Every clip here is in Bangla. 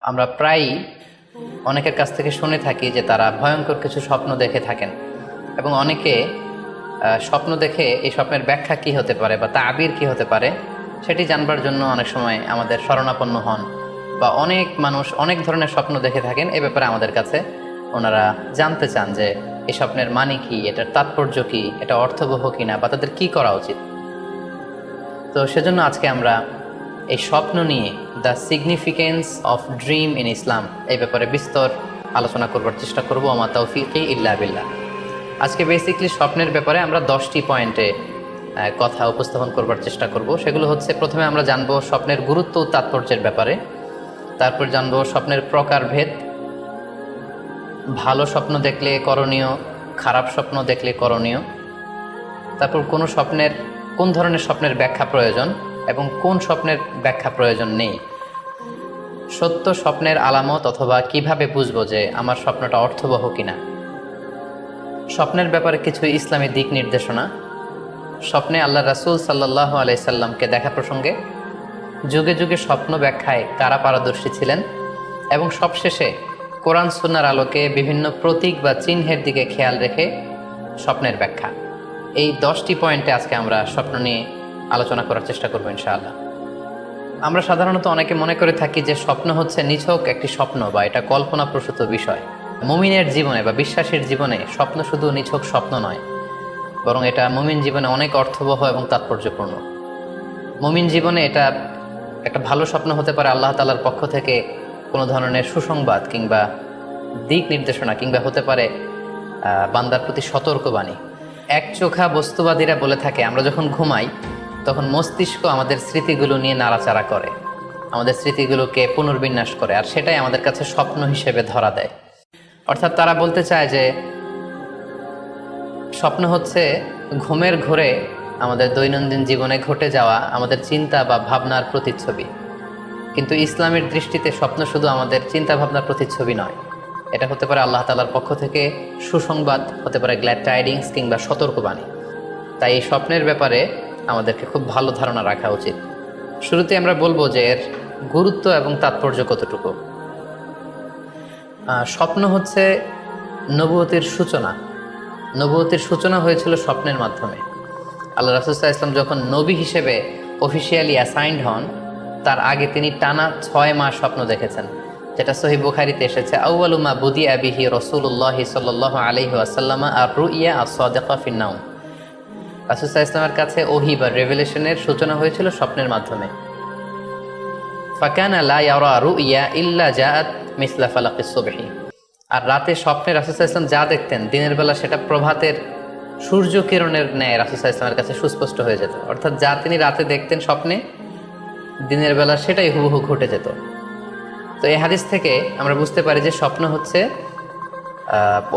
আমরা প্রায়ই অনেকের কাছ থেকে শুনে থাকি যে তারা ভয়ঙ্কর কিছু স্বপ্ন দেখে থাকেন এবং অনেকে স্বপ্ন দেখে এই স্বপ্নের ব্যাখ্যা কি হতে পারে বা তাবির কি হতে পারে সেটি জানবার জন্য অনেক সময় আমাদের শরণাপন্ন হন, বা অনেক মানুষ অনেক ধরনের স্বপ্ন দেখে থাকেন। এ ব্যাপারে আমাদের কাছে ওনারা জানতে চান যে এই স্বপ্নের মানে কি, এটার তাৎপর্য কি, এটা অর্থবহ কিনা, বা তাদের কি করা উচিত। তো সেজন্য আজকে আমরা এই স্বপ্ন নিয়ে the significance of dream in Islam এই ব্যাপারে বিস্তর আলোচনা করবার চেষ্টা করব। আমা তাওফিকি ইল্লা বিল্লাহ। আজকে বেসিকলি স্বপ্নের ব্যাপারে আমরা 10টি পয়েন্টে কথা উপস্থাপন করবার চেষ্টা করব। সেগুলো হচ্ছে, প্রথমে আমরা জানবো স্বপ্নের গুরুত্ব ও তাৎপর্যের ব্যাপারে, তারপর জানবো স্বপ্নের প্রকারভেদ, ভালো স্বপ্ন দেখলে করণীয়, খারাপ স্বপ্ন দেখলে করণীয়, তারপর কোন ধরনের স্বপ্নের ব্যাখ্যা প্রয়োজন এবং কোন স্বপ্নের ব্যাখ্যা প্রয়োজন নেই, সত্য স্বপ্নের আলামত অথবা কিভাবে বুঝবো যে আমার স্বপ্নটা অর্থবহ কিনা, স্বপ্নের ব্যাপারে কিছু ইসলামী দিক নির্দেশনা, স্বপ্নে আল্লাহ রাসূল সাল্লাল্লাহু আলাইহি সাল্লামকে দেখা প্রসঙ্গে, যুগে যুগে স্বপ্ন ব্যাখ্যায় কারা পারদর্শী ছিলেন, এবং সবশেষে কোরআন সুন্নাহর আলোকে বিভিন্ন প্রতীক বা চিহ্নের দিকে খেয়াল রেখে স্বপ্নের ব্যাখ্যা। এই 10টি পয়েন্টে আজকে আমরা স্বপ্ন নিয়ে আলোচনা করার চেষ্টা করবো ইনশাআল্লাহ। আমরা সাধারণত অনেকে মনে করে থাকি যে স্বপ্ন হচ্ছে নিছক একটি স্বপ্ন বা এটা কল্পনাপ্রসূত বিষয়। মুমিনের জীবনে বা বিশ্বাসীর জীবনে স্বপ্ন শুধু নিছক স্বপ্ন নয়, বরং এটা মুমিন জীবনে অনেক অর্থবহ এবং তাৎপর্যপূর্ণ। মুমিন জীবনে এটা একটা ভালো স্বপ্ন হতে পারে আল্লাহ তাআলার পক্ষ থেকে কোনো ধরনের সুসংবাদ কিংবা দিক নির্দেশনা, কিংবা হতে পারে বান্দার প্রতি সতর্কবাণী। একচোখা বস্তুবাদীরা বলে থাকে আমরা যখন ঘুমাই তখন মস্তিষ্ক আমাদের স্মৃতিগুলো নিয়ে নাড়াচাড়া করে, আমাদের স্মৃতিগুলোকে পুনর্বিন্যাস করে, আর সেটাই আমাদের কাছে স্বপ্ন হিসেবে ধরা দেয়। অর্থাৎ তারা বলতে চায় যে স্বপ্ন হচ্ছে ঘুমের ঘোরে আমাদের দৈনন্দিন জীবনে ঘটে যাওয়া আমাদের চিন্তা বা ভাবনার প্রতিচ্ছবি। কিন্তু ইসলামের দৃষ্টিতে স্বপ্ন শুধু আমাদের চিন্তা ভাবনার প্রতিচ্ছবি নয়, এটা হতে পারে আল্লাহ তাআলার পক্ষ থেকে সুসংবাদ, হতে পারে গ্ল্যাড টাইডিংস কিংবা সতর্কবাণী। তাই এই স্বপ্নের ব্যাপারে আমাদেরকে খুব ভালো ধারণা রাখা উচিত। শুরুতে আমরা বলবো যে এর গুরুত্ব এবং তাৎপর্য কতটুকু। স্বপ্ন হচ্ছে নবুয়তের সূচনা। নবুয়তের সূচনা হয়েছিল স্বপ্নের মাধ্যমে। আল্লাহ রাসূল সাল্লাল্লাহু আলাইহি ওয়াসাল্লাম যখন নবী হিসেবে অফিসিয়ালি অ্যাসাইন্ড হন, তার আগে তিনি টানা 6 মাস স্বপ্ন দেখেছেন, যেটা সহিহ বুখারীতে এসেছে, আউয়ালু মা বুদিআ বিহি রাসূলুল্লাহ সাল্লাল্লাহু আলাইহি ওয়াসাল্লাম আর-রুইয়া আস-সাদিকা ফিন-নাওম। রাসূল সাল্লাল্লাহু আলাইহি ওয়াসাল্লামের কাছে ওহী বা রেভেলেশনের সূচনা হয়েছিল স্বপ্নের মাধ্যমে। ফাকানা লা ইয়ারা রুইয়া ইল্লা জাআত মিসলা ফালাকিস সুবহি। আর রাতে স্বপ্নে রাসূল সাল্লাল্লাহু আলাইহি ওয়াসাল্লাম যা দেখতেন, দিনের বেলা সেটা প্রভাতের সূর্য কিরণের ন্যায় রাসূল সাল্লাল্লাহু আলাইহি ওয়াসাল্লামের কাছে সুস্পষ্ট হয়ে যেত। অর্থাৎ যা তিনি রাতে দেখতেন স্বপ্নে, দিনের বেলা সেটাই হুবহু ঘটে যেত। তো এই হাদিস থেকে আমরা বুঝতে পারি যে স্বপ্ন হচ্ছে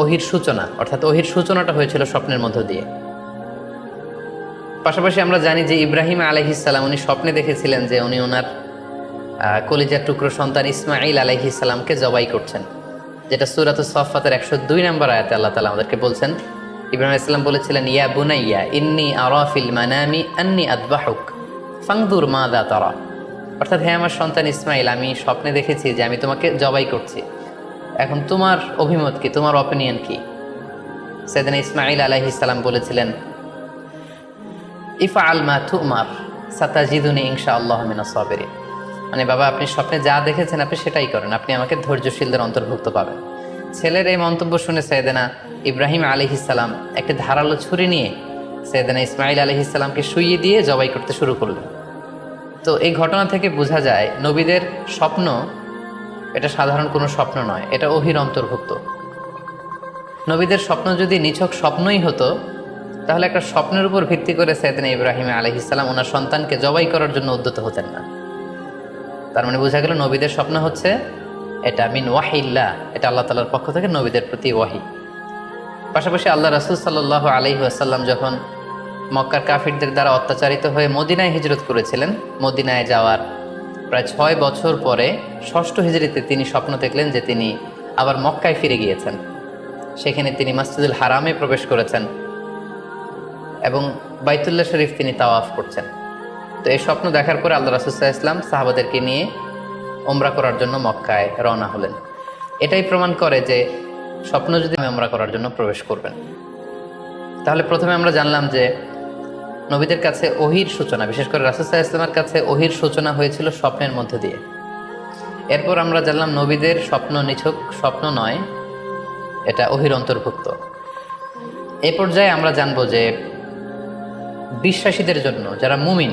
ওহীর সূচনা, অর্থাৎ ওহীর সূচনাটা হয়েছিল স্বপ্নের মধ্য দিয়ে। পাশাপাশি আমরা জানি যে ইব্রাহিম আলাইহিস সালাম উনি স্বপ্নে দেখেছিলেন যে উনি ওনার কলিজার টুকরো সন্তান ইসমাঈল আলাইহিস সালামকে জবাই করছেন, যেটা সূরাতুস সাফফাতের 102 নম্বর আয়াতে আল্লাহ তাআলা আমাদেরকে বলছেন। ইব্রাহিম আলাইহিস সালাম বলেছিলেন, ইয়া বুনাইয়া ইন্নী আরা ফিল মানামি আন্নী আযবাহুক ফানজুর মাযা তারা। অর্থাৎ, হে আমার সন্তান ইসমাইল, আমি স্বপ্নে দেখেছি যে আমি তোমাকে জবাই করছি, এখন তোমার অভিমত কি, তোমার অপিনিয়ন কি? সাইয়েদনা ইসমাঈল আলাইহিস সালাম বলেছিলেন, ইফআল মা তুমার সাতাজিদুনি ইনশাআল্লাহু মিনাস সাবিরিন। মানে বাবা, আপনি স্বপ্নে যা দেখেছেন আপনি সেটাই করেন, আপনি আমাকে ধৈর্যশীলদের অন্তর্ভুক্ত পাবেন। ছেলের এই মন্তব্য শুনে সাইয়েদনা ইব্রাহিম আলাইহিস সালাম একটি ধারালো ছুরি নিয়ে সাইয়েদনা ইসমাঈল আলাইহিস সালামকে শুইয়ে দিয়ে জবাই করতে শুরু করলেন। তো এই ঘটনা থেকে বোঝা যায় নবীদের স্বপ্ন এটা সাধারণ কোনো স্বপ্ন নয়, এটা ওহীর অন্তর্ভুক্ত। নবীদের স্বপ্ন যদি নিছক স্বপ্নই হতো, তাহলে একটা স্বপ্নের উপর ভিত্তি করে সাইয়েদনা ইব্রাহিম আলাইহিস সালাম ওনার সন্তানকে জবাই করার জন্য উদ্যত হতেন না। তার মানে বোঝা গেল নবীদের স্বপ্ন হচ্ছে এটা মিন ওয়াহিল্লাহ, এটা আল্লাহ তাআলার পক্ষ থেকে নবীদের প্রতি ওয়াহি। পাশাপাশি আল্লাহ রাসূল সাল্লাল্লাহু আলাইহি ওয়াসাল্লাম যখন মক্কার কাফিরদের দ্বারা অত্যাচারিত হয়ে মদিনায় হিজরত করেছিলেন, মদিনায় যাওয়ার প্রায় 6 বছর পরে 6ষ্ঠ হিজরিতে তিনি স্বপ্ন দেখলেন যে তিনি আবার মক্কায় ফিরে গিয়েছেন। সেখানে তিনি মসজিদুল হারামে প্রবেশ করেছেন এবং বাইতুল্লাহ শরীফ তিনি তাওয়াফ করছেন। তো এই স্বপ্ন দেখার পরে আল্লাহ রাসূল সাল্লাল্লাহু আলাইহি ওয়াসাল্লাম সাহাবাদেরকে নিয়ে ওমরা করার জন্য মক্কায় রওনা হলেন। এটাই প্রমাণ করে যে স্বপ্ন যদি ওমরা করার জন্য প্রবেশ করবেন। তাহলে প্রথমে আমরা জানলাম যে নবীদের কাছে ওহির সূচনা, বিশেষ করে রাসূল সাল্লাল্লাহু আলাইহি ওয়াসাল্লামের কাছে ওহির সূচনা হয়েছিল স্বপ্নের মধ্যে দিয়ে। এরপর আমরা জানলাম নবীদের স্বপ্ন নিছক স্বপ্ন নয়, এটা ওহির অন্তর্ভুক্ত। এই পর্যায়ে আমরা জানবো যে বিশ্বাসীদের জন্য, যারা মুমিন,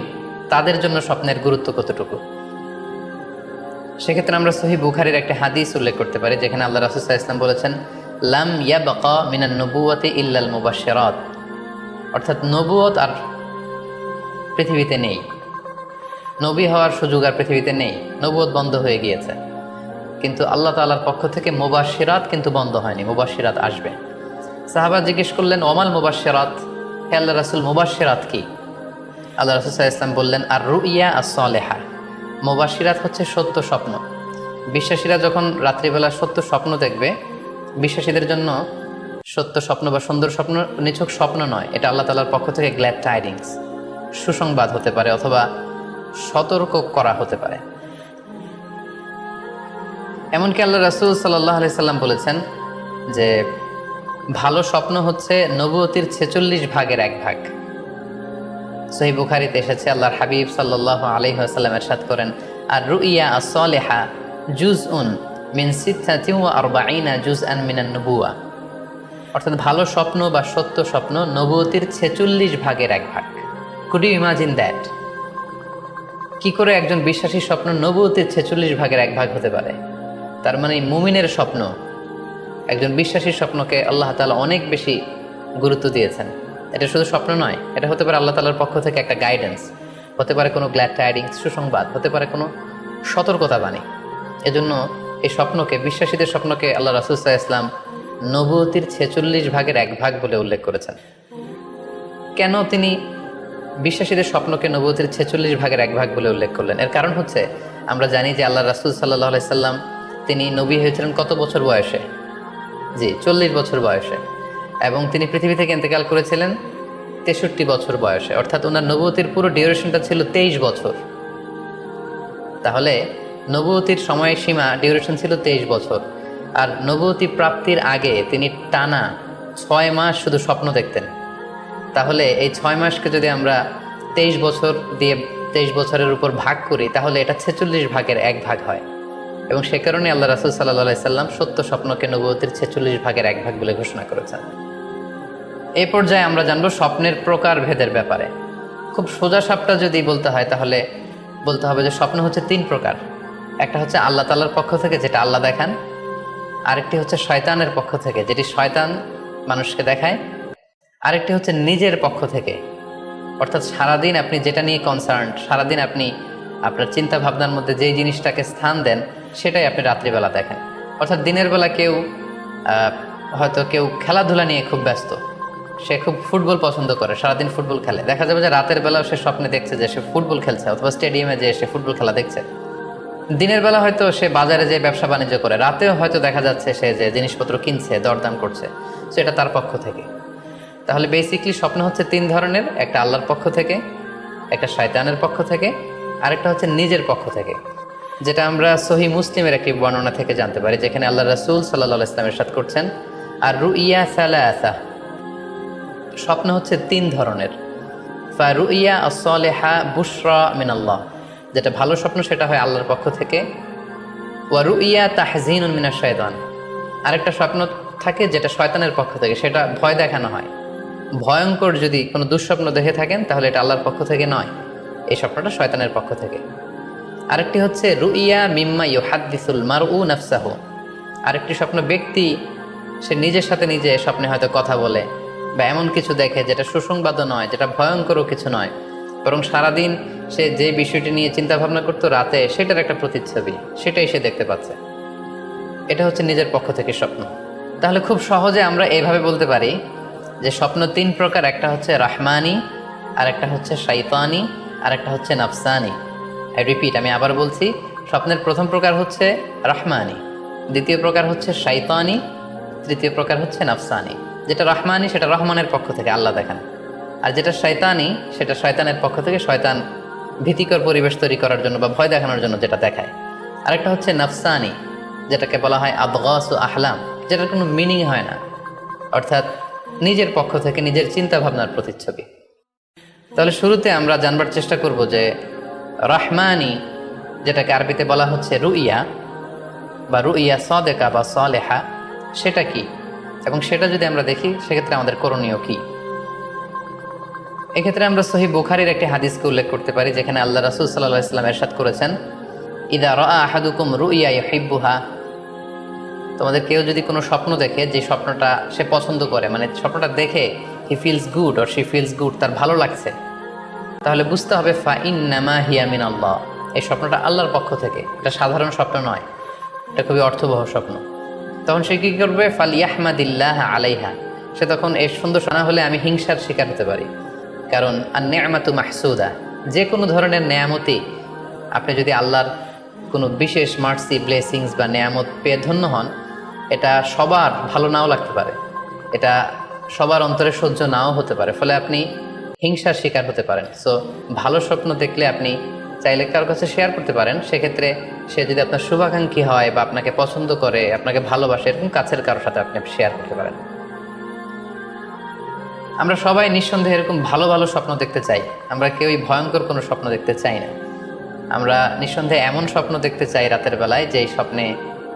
তাদের জন্য স্বপ্নের গুরুত্ব কতটুকু। সেক্ষেত্রে আমরা সহিহ বুখারীর একটা হাদিস উল্লেখ করতে পারি, যেখানে আল্লাহ রাসূল সাল্লাল্লাহু আলাইহি ওয়াসাল্লাম বলেছেন, লাম ইয়াবকা মিনান নবুওয়াতি ইল্লাল মুবাশশিরাত, অর্থাৎ নবুয়ত আর পৃথিবীতে নেই, নবী হওয়ার সুযোগ আর পৃথিবীতে নেই, নবুয়ত বন্ধ হয়ে গিয়েছে। কিন্তু আল্লাহ তাআলার পক্ষ থেকে মুবাশশিরাত কিন্তু বন্ধ হয়নি, মুবাশশিরাত আসবে। সাহাবা জিজ্ঞেস করলেন, ওমাল মুবাশশিরাত, হে আল্লাহ রাসূল, মুবাশশিরাত কি? আল্লাহ রাসূল সাল্লাল্লাহু আলাইহি ওয়াসাল্লাম বললেন, আর রুইয়া আস-সালেহা, মুবাশশিরাত হচ্ছে সত্য স্বপ্ন। বিশ্বাসীরা যখন রাত্রিবেলা সত্য স্বপ্ন দেখবে, বিশ্বাসীদের জন্য সত্য স্বপ্ন বা সুন্দর স্বপ্ন নিছক স্বপ্ন নয়, এটা আল্লাহ তাআলার পক্ষ থেকে গ্ল্যাড টাইডিংস, সুসংবাদ হতে পারে অথবা সতর্ক করা হতে পারে। এমনকি আল্লাহ রাসূল সাল্লাল্লাহু আলাইহি সাল্লাম বলেছেন যে ভালো স্বপ্ন হচ্ছে নবুয়তির 46 ভাগের 1 ভাগ। সহিহ বুখারীতে এসেছে, আল্লাহর হাবিব সাল্লাল্লাহু আলাইহি ওয়াসাল্লাম ইরশাদ করেন, আর রুইয়া আস-সালিহা জুজউন মিন 46 জুজআন মিনান নবুওয়া, অর্থাৎ ভালো স্বপ্ন বা সত্য স্বপ্ন নবুয়তির 46 ভাগের 1 ভাগ। Could you imagine that? কি করে একজন বিশ্বাসীর স্বপ্ন নবুয়তির 46 ভাগের 1 ভাগ হতে পারে? তার মানে মুমিনের স্বপ্ন, একজন বিশ্বাসীর স্বপ্নকে আল্লাহ তাআলা অনেক বেশি গুরুত্ব দিয়েছেন। এটা শুধু স্বপ্ন নয়, এটা হতে পারে আল্লাহ তাআলার পক্ষ থেকে একটা গাইডেন্স, হতে পারে কোনো গ্ল্যাড টাইডিংস, সুসংবাদ, হতে পারে কোনো সতর্কতা বাণী। এজন্য এই স্বপ্নকে, বিশ্বাসীদের স্বপ্নকে আল্লাহ রাসূল সাল্লাল্লাহু আলাইহি ওয়াসাল্লাম নবুয়তির 46 ভাগের 1 ভাগ বলে উল্লেখ করেছেন। কেন তিনি বিশ্বাসীদের স্বপ্নকে নবুয়তির 46 ভাগের 1 ভাগ বলে উল্লেখ করলেন? এর কারণ হচ্ছে, আমরা জানি যে আল্লাহ রাসূল সাল্লাল্লাহু আলাইহি সাল্লাম তিনি নবী হয়েছিলেন কত বছর বয়সে? জি, 40 বছর বয়সে। এবং তিনি পৃথিবী থেকে ইন্তেকাল করেছিলেন 63 বছর বয়সে, অর্থাৎ ওনার নবুয়তির পুরো ডিউরেশনটা ছিল 23 বছর। তাহলে নবুয়তির সময়সীমা ডিউরেশন ছিল 23 বছর। আর নবুয়তি প্রাপ্তির আগে তিনি টানা 6 মাস শুধু স্বপ্ন দেখতেন। তাহলে এই 6 মাসকে যদি আমরা 23 বছর দিয়ে 23 বছরের উপর ভাগ করি, তাহলে এটা 46 ভাগের 1 ভাগ হয়। এবং সে কারণে আল্লাহ রাসূল সাল্লাল্লাহু আলাইহি সাল্লাম সত্য স্বপ্নকে নবুয়তির 46 ভাগের 1 ভাগ বলে ঘোষণা করেছেন। এই পর্যায়ে আমরা জানবো স্বপ্নের প্রকার ভেদের ব্যাপারে। খুব সোজা সাপটা যদি বলতে হয়, তাহলে বলতে হবে যে স্বপ্ন হচ্ছে 3 প্রকার। একটা হচ্ছে আল্লাহ তাআলার পক্ষ থেকে, যেটা আল্লাহ দেখান। আরেকটি হচ্ছে শয়তানের পক্ষ থেকে, যেটি শয়তান মানুষকে দেখায়। আরেকটি হচ্ছে নিজের পক্ষ থেকে, অর্থাৎ সারাদিন আপনি যেটা নিয়ে কনসার্নড, সারাদিন আপনি আপনার চিন্তা ভাবনার মধ্যে যেই জিনিসটাকে স্থান দেন, সেটাই আপনি রাত্রিবেলা দেখেন। অর্থাৎ দিনের বেলা হয়তো কেউ খেলাধুলা নিয়ে খুব ব্যস্ত, সে খুব ফুটবল পছন্দ করে, সারাদিন ফুটবল খেলে। দেখা যাবে যে রাতের বেলাও সে স্বপ্নে দেখছে যে সে ফুটবল খেলছে, অথবা স্টেডিয়ামে যে সে ফুটবল খেলা দেখছে। দিনের বেলা হয়তো সে বাজারে যে ব্যবসা বাণিজ্য করে, রাতেও হয়তো দেখা যাচ্ছে সে যে জিনিসপত্র কিনছে, দরদাম করছে, সেটা তার পক্ষ থেকে। তাহলে বেসিকলি স্বপ্ন হচ্ছে 3 ধরনের, একটা আল্লাহর পক্ষ থেকে, একটা শয়তানের পক্ষ থেকে, আরেকটা হচ্ছে নিজের পক্ষ থেকে, যেটা আমরা সহিহ মুসলিমের একটি বর্ণনা থেকে জানতে পারি, যেখানে আল্লাহ রাসূল সাল্লাল্লাহু আলাইহি ওয়াসাল্লাম ইরশাদ করছেন, আর রুইয়া সালাসা, স্বপ্ন হচ্ছে 3 ধরনের। ফারুইয়া আস-সালিহা বুশরা মিনাল্লাহ, যেটা ভালো স্বপ্ন সেটা হয় আল্লাহর পক্ষ থেকে। ওয়া রুইয়া তাহজিনুন মিনাশ শাইতান, আরেকটা স্বপ্ন থাকে যেটা শয়তানের পক্ষ থেকে, সেটা ভয় দেখানো হয়। ভয়ঙ্কর যদি কোনো দুঃস্বপ্ন দেখে থাকেন, তাহলে এটা আল্লাহর পক্ষ থেকে নয়, এই স্বপ্নটা শয়তানের পক্ষ থেকে। আরেকটি হচ্ছে রুইয়া মিম্মা ইউহাদ্দিসুল মারউ নাফসাহু, আরেকটি স্বপ্ন ব্যক্তি সে নিজের সাথে নিজে স্বপ্নে হয়তো কথা বলে বা এমন কিছু দেখে যেটা সুসংবাদও নয়, যেটা ভয়ঙ্করও কিছু নয়, বরং সারাদিন সে যে বিষয়টি নিয়ে চিন্তা ভাবনা করতো, রাতে সেটার একটা প্রতিচ্ছবি, সেটাই সে দেখতে পাচ্ছে। এটা হচ্ছে নিজের পক্ষ থেকে স্বপ্ন। তাহলে খুব সহজে আমরা এইভাবে বলতে পারি যে স্বপ্ন 3 প্রকার, একটা হচ্ছে রাহমানি, আর একটা হচ্ছে শাইতানি, আর একটা হচ্ছে নাফসানি। আই রিপিট, আমি আবার বলছি, স্বপ্নের প্রথম প্রকার হচ্ছে রাহমানি, দ্বিতীয় প্রকার হচ্ছে শাইতানি, তৃতীয় প্রকার হচ্ছে নাফসানি। যেটা রাহমানি সেটা রহমানের পক্ষ থেকে, আল্লাহ দেখান। আর যেটা শয়তানি সেটা শয়তানের পক্ষ থেকে, শয়তান ভীতিকর পরিবেশ তৈরি করার জন্য বা ভয় দেখানোর জন্য যেটা দেখায়। আরেকটা হচ্ছে নাফসানি, যেটাকে বলা হয় আদগাসু আহলাম, যেটার কোনো মিনিং হয় না, অর্থাৎ নিজের পক্ষ থেকে নিজের চিন্তা ভাবনার প্রতিচ্ছবি। তাহলে শুরুতে আমরা জানবার চেষ্টা করব যে রাহমানি, যেটাকে আরবিতে বলা হচ্ছে রুইয়া বা রুইয়া সাদেকা বা সালেহা, সেটা কি, এবং সেটা যদি আমরা দেখি সেক্ষেত্রে আমাদের করণীয় কি। এক্ষেত্রে আমরা সহিহ বুখারীর একটি হাদিসকে উল্লেখ করতে পারি, যেখানে আল্লাহ রাসূল সাল্লাল্লাহু আলাইহি ওয়াসাল্লাম ইরশাদ করেছেন, ইদা রাআ আহাদুকুম রুইয়া ইউহিব্বুহা, তোমাদের কেউ যদি কোনো স্বপ্ন দেখে যে স্বপ্নটা সে পছন্দ করে, মানে স্বপ্নটা দেখে he feels good or she feels good, তার ভালো লাগছে, তাহলে বুঝতে হবে ফা ইন্নামা হিয়া মিন আল্লাহ, এই স্বপ্নটা আল্লাহর পক্ষ থেকে, এটা সাধারণ স্বপ্ন নয়, এটা খুবই অর্থবহ স্বপ্ন। তখন সে কী করবে, ফালিয়াহমাদিল্লাহ আলাইহা, সে তখন এর সুন্দর শোনা হলে আমি হিংসার শিকার হতে পারি, কারণ আর নেয়ামাতু মাহসুদা, যে কোনো ধরনের নেয়ামতি আপনি যদি আল্লাহর কোনো বিশেষ মার্সি ব্লেসিংস বা নেয়ামত পেয়ে ধন্য হন, এটা সবার ভালো নাও লাগতে পারে, এটা সবার অন্তরে সহ্য নাও হতে পারে, ফলে আপনি হিংসার শিকার হতে পারেন। সো ভালো স্বপ্ন দেখলে আপনি চাইলে কারোর কাছে শেয়ার করতে পারেন, সেক্ষেত্রে সে যদি আপনার শুভাকাঙ্ক্ষী হয় বা আপনাকে পছন্দ করে, আপনাকে ভালোবাসে, এরকম কাছের কারোর সাথে আপনি শেয়ার করতে পারেন। আমরা সবাই নিঃসন্দেহে এরকম ভালো ভালো স্বপ্ন দেখতে চাই, আমরা কেউই ভয়ঙ্কর কোনো স্বপ্ন দেখতে চাই না। আমরা নিঃসন্দেহে এমন স্বপ্ন দেখতে চাই রাতের বেলায়, যে স্বপ্নে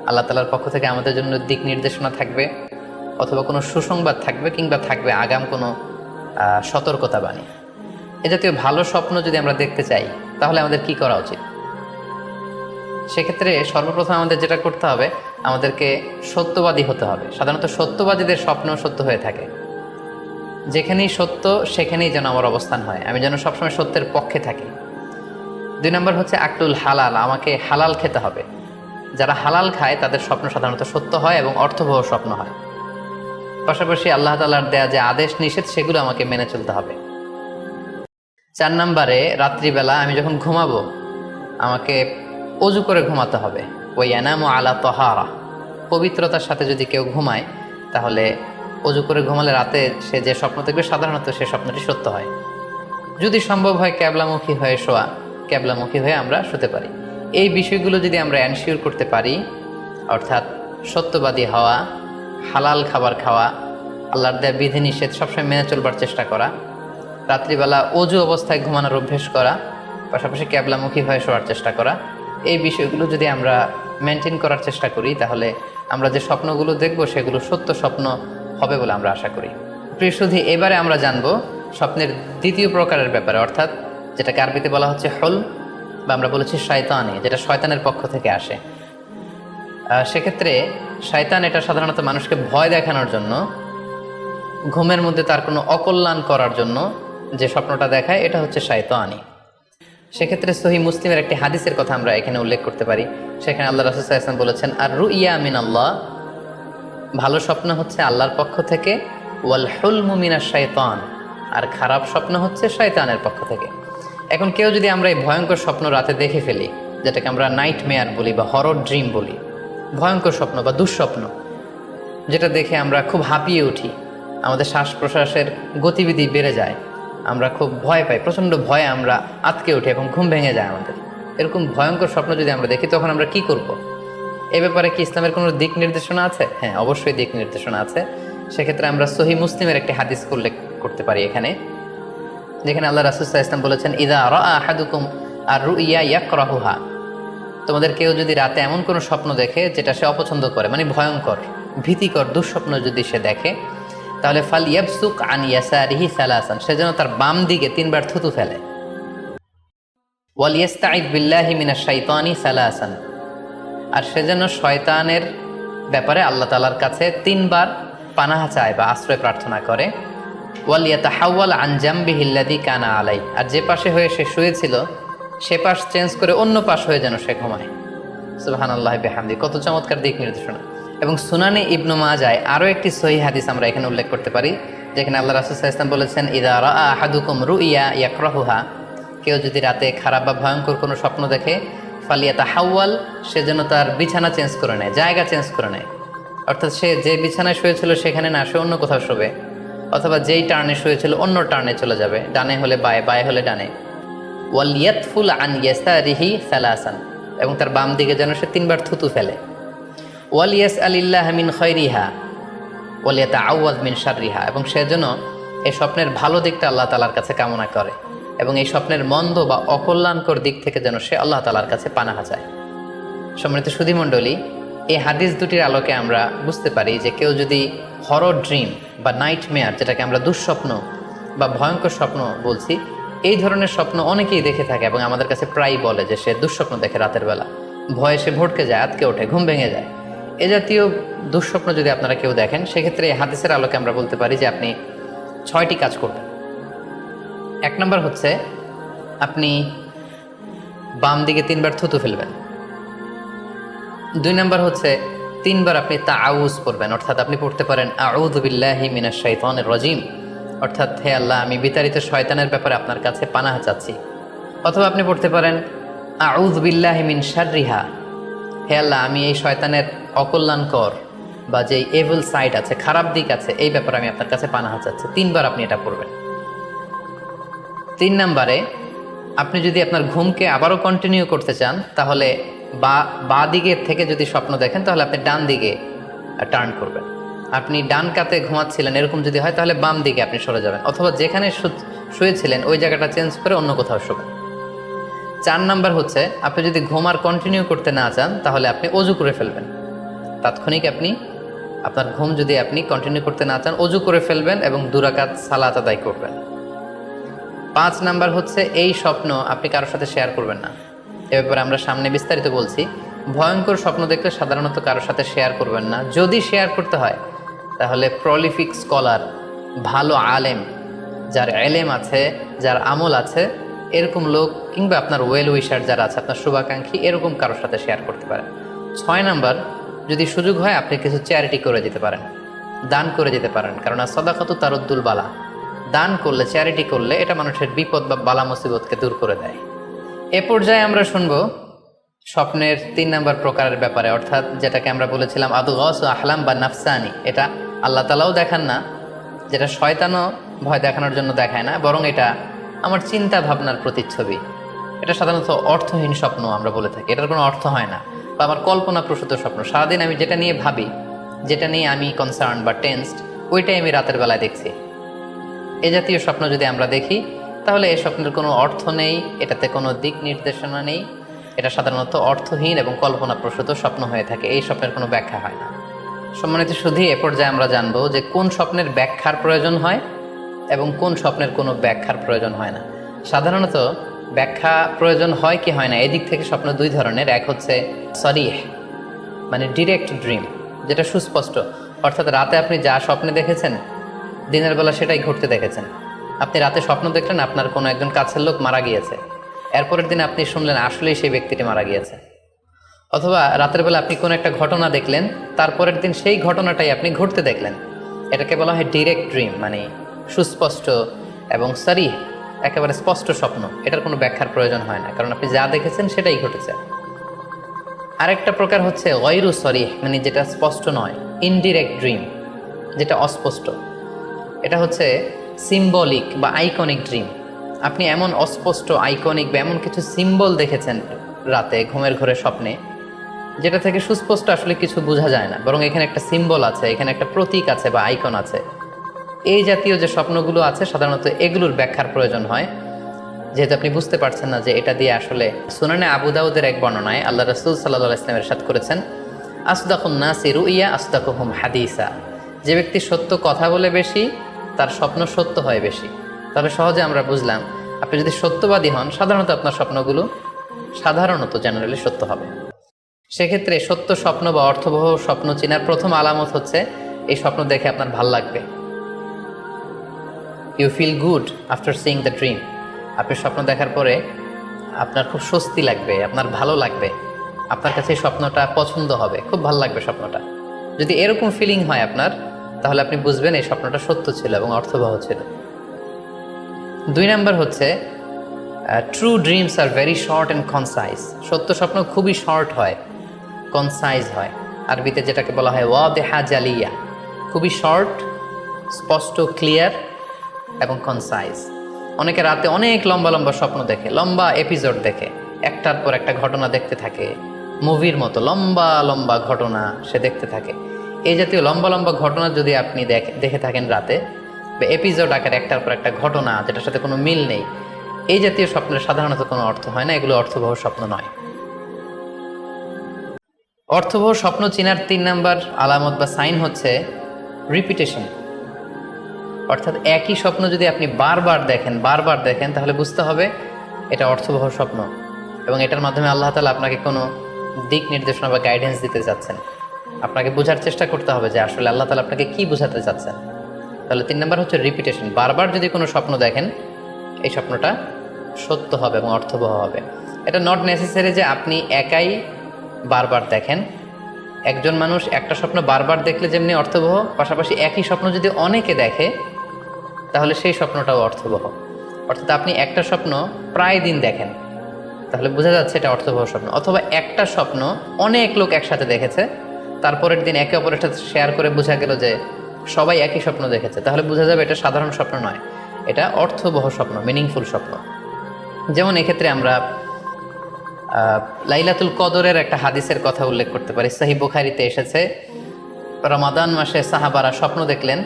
আল্লাহ তাআলার পক্ষ থেকে আমাদের জন্য দিক নির্দেশনা থাকবে, অথবা কোনো সুসংবাদ থাকবে, কিংবা থাকবে আগাম কোনো সতর্কতা বাণী। এ জাতীয় ভালো স্বপ্ন যদি আমরা দেখতে চাই, তাহলে আমাদের কি করা উচিত? সেক্ষেত্রে সর্বপ্রথম আমাদের যেটা করতে হবে, আমাদেরকে সত্যবাদী হতে হবে। সাধারণত সত্যবাদীদের স্বপ্ন সত্য হয়ে থাকে। যেখানেই সত্য সেখানেই যেন আমার অবস্থান হয়, আমি যেন সবসময় সত্যের পক্ষে থাকি। 2 নম্বর হচ্ছে আকলুল হালাল, আমাকে হালাল খেতে হবে। যারা হালাল খায় তাদের স্বপ্ন সাধারণত সত্য হয় এবং অর্থবহ স্বপ্ন হয়। পাশাপাশি আল্লাহ তাআলার দেয়া যে আদেশ নিষেধ, সেগুলো আমাকে মেনে চলতে হবে। 4 নম্বরে, রাত্রিবেলা আমি যখন ঘুমাবো, আমাকে অজু করে ঘুমাতে হবে। ওই ইয়ানামু আলা তাহারা, পবিত্রতার সাথে যদি কেউ ঘুমায়, তাহলে অজু করে ঘুমালে রাতে সে যে স্বপ্ন দেখবে, সাধারণত সে স্বপ্নটি সত্য হয়। যদি সম্ভব হয় ক্যাবলামুখী হয়ে শোয়া, ক্যাবলামুখী হয়ে আমরা শুতে পারি। এই বিষয়গুলো যদি আমরা এনশিওর করতে পারি, অর্থাৎ সত্যবাদী হওয়া, হালাল খাবার খাওয়া, আল্লাহর দেয়া বিধিনিষেধ সবসময় মেনে চলবার চেষ্টা করা, রাত্রিবেলা অজু অবস্থায় ঘুমানোর অভ্যেস করা, পাশাপাশি ক্যাবলামুখী হয়ে শোয়ার চেষ্টা করা, এই বিষয়গুলো যদি আমরা মেনটেন করার চেষ্টা করি, তাহলে আমরা যে স্বপ্নগুলো দেখব সেগুলো সত্য স্বপ্ন হবে বলে আমরা আশা করি। প্রিয় সুধী, এবারে আমরা জানব স্বপ্নের দ্বিতীয় প্রকারের ব্যাপারে, অর্থাৎ যেটাকে আরবিতে বলা হচ্ছে হল, বা আমরা বলেছি শয়তানি, যেটা শয়তানের পক্ষ থেকে আসে। সেক্ষেত্রে শয়তান এটা সাধারণত মানুষকে ভয় দেখানোর জন্য, ঘুমের মধ্যে তার কোনো অকল্যাণ করার জন্য যে স্বপ্নটা দেখায়, এটা হচ্ছে শয়তানি। সেক্ষেত্রে সহিহ মুসলিমের একটি হাদিসের কথা আমরা এখানে উল্লেখ করতে পারি। সেখানে আল্লাহ রাসূল সাল্লাল্লাহু আলাইহি ওয়াসাল্লাম বলেছেন, আর রুইয়া মিন আল্লাহ, ভালো স্বপ্ন হচ্ছে আল্লাহর পক্ষ থেকে, ওয়াল হুলমু মিনাশ শাইতান, আর খারাপ স্বপ্ন হচ্ছে শয়তানের পক্ষ থেকে। এখন কেউ যদি আমরা এই ভয়ঙ্কর স্বপ্ন রাতে দেখে ফেলি, যেটাকে আমরা নাইট মেয়ার বলি বা হরর ড্রিম বলি, ভয়ঙ্কর স্বপ্ন বা দুঃস্বপ্ন, যেটা দেখে আমরা খুব হাঁপিয়ে উঠি, আমাদের শ্বাস প্রশ্বাসের গতিবিধি বেড়ে যায়, আমরা খুব ভয় পাই, প্রচণ্ড ভয়ে আমরা আটকে উঠি এবং ঘুম ভেঙে যায় আমাদের। এরকম ভয়ঙ্কর স্বপ্ন যদি আমরা দেখি, তখন আমরা কি করব? এ ব্যাপারে কি ইসলামের কোনো দিক নির্দেশনা আছে? হ্যাঁ, অবশ্যই দিক নির্দেশনা আছে। সেক্ষেত্রে আমরা সহিহ মুসলিমের একটি হাদিস উল্লেখ করতে পারি এখানে, যেখানে আল্লাহ রাসূল সাল্লাল্লাহু আলাইহি ওয়াসাল্লাম বলেছেন, ইযা রাআ আহাদুকুম আর রুইয়া ইয়াকরাহুহা, তোমাদের কেউ যদি রাতে এমন কোনো স্বপ্ন দেখে যেটা সে অপছন্দ করে, মানে ভয়ঙ্কর ভীতিকর দুঃস্বপ্ন যদি সে দেখে, তাহলে ফাল ইয়াবসুক আন ইয়াসারিহি সালাসান, সে যেন তার বাম দিকে 3 বার থুতু ফেলে। ওয়াল ইস্তাঈদ বিল্লাহি মিনাশ শাইতানি সালাসান, আর সে যেন শয়তানের ব্যাপারে আল্লাহ তাআলার কাছে 3 বার পানাহ চায় বা আশ্রয় প্রার্থনা করে। ওয়াল ইয়াতাহাওয়াল আন জামবিহি আল্লাযী কানা আলাই, আর যে পাশে হয়ে সে শুয়েছিল সে পাশ চেঞ্জ করে অন্য পাশ হয়ে যেন সে ঘুমায়। সুবহানাল্লাহি বিহামদি, কত চমৎকার দিক নির্দেশনা। এবং সুনানে ইবনু মাজায় আরও একটি সহিহ হাদিস আমরা এখানে উল্লেখ করতে পারি, যেখানে আল্লাহ রাসূল সাল্লাল্লাহু আলাইহি ওয়াসাল্লাম বলেছেন, ইযা রাআ আহাদুকুম রুইয়া ইয়াকরাহুহা, কেউ যদি রাতে খারাপ বা ভয়ঙ্কর কোনো স্বপ্ন দেখে, ফালিয়াতাহাওয়াল, সে যেন তার বিছানা চেঞ্জ করে নেয়, জায়গা চেঞ্জ করে নেয়, অর্থাৎ সে যে বিছানায় শুয়েছিল সেখানে না, সে অন্য কোথাও শোবে, অথবা যেই টার্নে শুয়েছিল অন্য টার্নে চলে যাবে, ডানে হলে বায়ে, বায়ে হলে ডানে। ওয়াল ইয়াতফুল আন ইয়াসারিহি সালাসান, এবং তার বাম দিকে যেন সে 3বার থুতু ফেলে। ওয়ালিয়াস আলিল্লাহ মিন খৈরিহা ওয়ালিয়াতা আউয়াজ মিন শাররিহা, এবং সে যেন এই স্বপ্নের ভালো দিকটা আল্লাহ তাআলার কাছে কামনা করে এবং এই স্বপ্নের মন্দ বা অকল্যাণকর দিক থেকে যেন সে আল্লাহ তাআলার কাছে পানাহা চায়। সম্মানিত সুধীমণ্ডলী, এই হাদিস দুটির আলোকে আমরা বুঝতে পারি যে কেউ যদি হরর ড্রিম বা নাইটমেয়ার, যেটাকে আমরা দুঃস্বপ্ন বা ভয়ঙ্কর স্বপ্ন বলছি, এই ধরনের স্বপ্ন অনেকেই দেখে থাকে এবং আমাদের কাছে প্রায়ই বলে যে সে দুঃস্বপ্ন দেখে রাতের বেলা, ভয়ে সে ভটকে যায়, আতকে ওঠে, ঘুম ভেঙে যায়। এ জাতীয় দুঃস্বপ্ন যদি আপনারা কেউ দেখেন, সেক্ষেত্রে এই হাদিসের আলোকে আমরা বলতে পারি যে আপনি 6টি কাজ করবেন। 1 নম্বর হচ্ছে আপনি বাম দিকে 3বার থুতু ফেলবেন। 2 নম্বর হচ্ছে 3বার আপনি তাআউজ পড়বেন, অর্থাৎ আপনি পড়তে পারেন আউযু বিল্লাহি মিনাশ শাইতানির রাজিম, অর্থাৎ হে আল্লাহ, আমি বিতাড়িত শয়তানের ব্যাপারে আপনার কাছে পানাহা চাচ্ছি। অথবা আপনি পড়তে পারেন আউযু বিল্লাহি মিন শাররিহা, হে আল্লাহ, আমি এই শয়তানের অকল্যাণকর বা যে এভিল সাইড আছে, খারাপ দিক আছে, এই ব্যাপারে আমি আপনার কাছে পানাহা চাচ্ছি। 3বার আপনি এটা পড়বেন। 3 নম্বরে আপনি যদি আপনার ঘুমকে আবারও কন্টিনিউ করতে চান, তাহলে বা দিকের থেকে যদি স্বপ্ন দেখেন, তাহলে আপনি ডান দিকে টার্ন করবেন। আপনি ডান কাতে ঘুমাচ্ছিলেন এরকম যদি হয়, তাহলে বাম দিকে আপনি সরে যাবেন, অথবা যেখানে শুয়েছিলেন ওই জায়গাটা চেঞ্জ করে অন্য কোথাও শোবেন। 4 নম্বর হচ্ছে আপনি যদি ঘুম আর কন্টিনিউ করতে না চান, তাহলে আপনি অজু করে ফেলবেন। তাৎক্ষণিক আপনি আপনার ঘুম যদি আপনি কন্টিনিউ করতে না চান, অজু করে ফেলবেন এবং 2 রাকাত সালাত আদায় করবেন। 5 নাম্বার হচ্ছে এই স্বপ্ন আপনি কারোর সাথে শেয়ার করবেন না। এ ব্যাপারে আমরা সামনে বিস্তারিত বলছি। ভয়ঙ্কর স্বপ্ন দেখলে সাধারণত কারোর সাথে শেয়ার করবেন না। যদি শেয়ার করতে হয়, তাহলে প্রলিফিক স্কলার, ভালো আলেম, যার এলেম আছে, যার আমল আছে, এরকম লোক, কিংবা আপনার ওয়েল উইশার যারা আছে, আপনার শুভাকাঙ্ক্ষী, এরকম কারোর সাথে শেয়ার করতে পারেন। 6 নাম্বার, যদি সুযোগ হয় আপনি কিছু চ্যারিটি করে দিতে পারেন, দান করে দিতে পারেন, কারণ সাদাকাতু তারুদ্দুল বালা, দান করলে, চ্যারিটি করলে এটা মানুষের বিপদ বা বালা মুসিবতকে দূর করে দেয়। এ পর্যায়ে আমরা শুনবো স্বপ্নের 3 নম্বর প্রকারের ব্যাপারে, অর্থাৎ যেটাকে আমরা বলেছিলাম আদগাস ও আহলাম বা নাফসানি। এটা আল্লাহ তাআলাও দেখান না, যেটা শয়তানও ভয় দেখানোর জন্য দেখায় না, বরং এটা আমার চিন্তা ভাবনার প্রতিচ্ছবি। এটা সাধারণত অর্থহীন স্বপ্ন আমরা বলে থাকি, এটার কোনো অর্থ হয় না, বা আমার কল্পনা প্রসূত স্বপ্ন। সারাদিন আমি যেটা নিয়ে ভাবি, যেটা নিয়ে আমি কনসার্ন বা টেন্সড, ওইটাই আমি রাতের বেলায় দেখছি। এ জাতীয় স্বপ্ন যদি আমরা দেখি, তাহলে এই স্বপ্নের কোনো অর্থ নেই, এটাতে কোনো দিক নির্দেশনা নেই, এটা সাধারণত অর্থহীন এবং কল্পনাপ্রসূত স্বপ্ন হয়ে থাকে। এই স্বপ্নের কোনো ব্যাখ্যা হয় না। সম্মানিত শুধু এ পর্যায়ে আমরা জানবো যে কোন স্বপ্নের ব্যাখ্যার প্রয়োজন হয় এবং কোন স্বপ্নের কোনো ব্যাখ্যার প্রয়োজন হয় না। সাধারণত ব্যাখ্যা প্রয়োজন হয় কি হয় না, এদিক থেকে স্বপ্ন 2 ধরনের। এক হচ্ছে সরিহ, মানে ডিরেক্ট ড্রিম, যেটা সুস্পষ্ট, অর্থাৎ রাতে আপনি যা স্বপ্নে দেখেছেন দিনের বেলা সেটাই ঘটতে দেখেছেন। আপনি রাতে স্বপ্ন দেখলেন আপনার কোনো একজন কাছের লোক মারা গিয়েছে, এরপরের দিন আপনি শুনলেন আসলেই সেই ব্যক্তিটি মারা গিয়েছে। অথবা রাতের বেলা আপনি কোনো একটা ঘটনা দেখলেন, তারপরের দিন সেই ঘটনাটাই আপনি ঘটতে দেখলেন। এটাকে বলা হয় ডিরেক্ট ড্রিম, মানে সুস্পষ্ট এবং সরিহ, একেবারে স্পষ্ট স্বপ্ন। এটার কোনো ব্যাখ্যার প্রয়োজন হয় না, কারণ আপনি যা দেখেছেন সেটাই ঘটেছে। আরেকটা প্রকার হচ্ছে গয়রু সরিহ, মানে যেটা স্পষ্ট নয়, ইনডিরেক্ট ড্রিম, যেটা অস্পষ্ট। এটা হচ্ছে সিম্বলিক বা আইকনিক ড্রিম। আপনি এমন অস্পষ্ট, আইকনিক বা এমন কিছু সিম্বল দেখেছেন রাতে ঘুমের ঘরে স্বপ্নে, যেটা থেকে সুস্পষ্ট আসলে কিছু বোঝা যায় না, বরং এখানে একটা সিম্বল আছে, এখানে একটা প্রতীক আছে বা আইকন আছে। এই জাতীয় যে স্বপ্নগুলো আছে, সাধারণত এগুলোর ব্যাখ্যার প্রয়োজন হয়, যেহেতু আপনি বুঝতে পারছেন না যে এটা দিয়ে আসলে। সুনানে আবু দাউদের এক বর্ণনায় আল্লাহ রাসূল সাল্লাল্লাহু আলাইহি ওয়াসাল্লাম ইরশাদ করেছেন, আসদাকুন নাসি রুইয়া আসদাকুহুম হাদিসা, যে ব্যক্তি সত্য কথা বলে বেশি, তার স্বপ্ন সত্য হয় বেশি। তাহলে সহজে আমরা বুঝলাম, আপনি যদি সত্যবাদী হন, সাধারণত আপনার স্বপ্নগুলো জেনারেলি সত্য হবে। সেক্ষেত্রে সত্য স্বপ্ন বা অর্থবহ স্বপ্ন চেনার প্রথম আলামত হচ্ছে এই স্বপ্ন দেখে আপনার ভাল লাগবে। You feel good after seeing the dream. আপনি স্বপ্ন দেখার পরে আপনার খুব স্বস্তি লাগবে, আপনার ভালো লাগবে, আপনার কাছে এই স্বপ্নটা পছন্দ হবে, খুব ভালো লাগবে স্বপ্নটা। যদি এরকম ফিলিং হয় আপনার, তাহলে আপনি বুঝবেন এই স্বপ্নটা সত্য ছিল এবং অর্থবহ ছিল। 2 নাম্বার হচ্ছে true dreams are very short and concise. সত্য স্বপ্ন খুবই শর্ট হয়, কনসাইজ হয়। আরবিতে যেটাকে বলা হয় ওয়াদিহা জালিয়া, খুবই শর্ট, স্পষ্ট, ক্লিয়ার এবং কনসাইজ। অনেকে রাতে অনেক লম্বা লম্বা স্বপ্ন দেখে, লম্বা এপিসোড দেখে, একটার পর একটা ঘটনা দেখতে থাকে, মুভির মতো লম্বা লম্বা ঘটনা সে দেখতে থাকে। এই জাতীয় লম্বা লম্বা ঘটনা যদি আপনি দেখে থাকেন রাতে, বা এপিসোড আকারে একটার পর একটা ঘটনা যেটার সাথে কোনো মিল নেই, এই জাতীয় স্বপ্নের সাধারণত কোনো অর্থ হয় না, এগুলো অর্থবহ স্বপ্ন নয়। অর্থবহ স্বপ্ন চেনার 3 নাম্বার আলামত বা সাইন হচ্ছে রিপিটেশন। অর্থাৎ একই স্বপ্ন যদি আপনি বারবার দেখেন তাহলে বুঝতে হবে এটা অর্থবহ স্বপ্ন, এবং এটার মাধ্যমে আল্লাহ তাআলা আপনাকে কোনো দিক নির্দেশনা বা গাইডেন্স দিতে যাচ্ছেন। আপনাকে বোঝার চেষ্টা করতে হবে যে আসলে আল্লাহ তাআলা আপনাকে কি বোঝাতে চাচ্ছেন। তাহলে 3 নাম্বার হচ্ছে রিপিটেশন। বারবার যদি কোনো স্বপ্ন দেখেন, এই স্বপ্নটা সত্য হবে এবং অর্থবহ হবে। এটা নট নেসেসারি যে আপনি একাই বারবার দেখেন। একজন মানুষ একটা স্বপ্ন বারবার দেখলে যেমনি অর্থবহ, পাশাপাশি একই স্বপ্ন যদি অনেকে দেখে তাহলে সেই স্বপ্নটাও অর্থবহ। অর্থাৎ আপনি একটা স্বপ্ন প্রায় দিন দেখেন, তাহলে বোঝা যাচ্ছে এটা অর্থবহ স্বপ্ন। অথবা একটা স্বপ্ন অনেক লোক একসাথে দেখেছে, তারপরের দিন একে অপরের সাথে শেয়ার করে বোঝা গেল যে সবাই একই স্বপ্ন দেখেছে, তাহলে বোঝা যাবে এটা সাধারণ স্বপ্ন নয়, এটা অর্থবহ স্বপ্ন, মিনিংফুল স্বপ্ন। যেমন এক্ষেত্রে আমরা লাইলাতুল কদরের একটা হাদিসের কথা উল্লেখ করতে পারি। সহিহ বুখারীতে এসেছে, রমাদান মাসে সাহাবারা স্বপ্ন দেখলেন,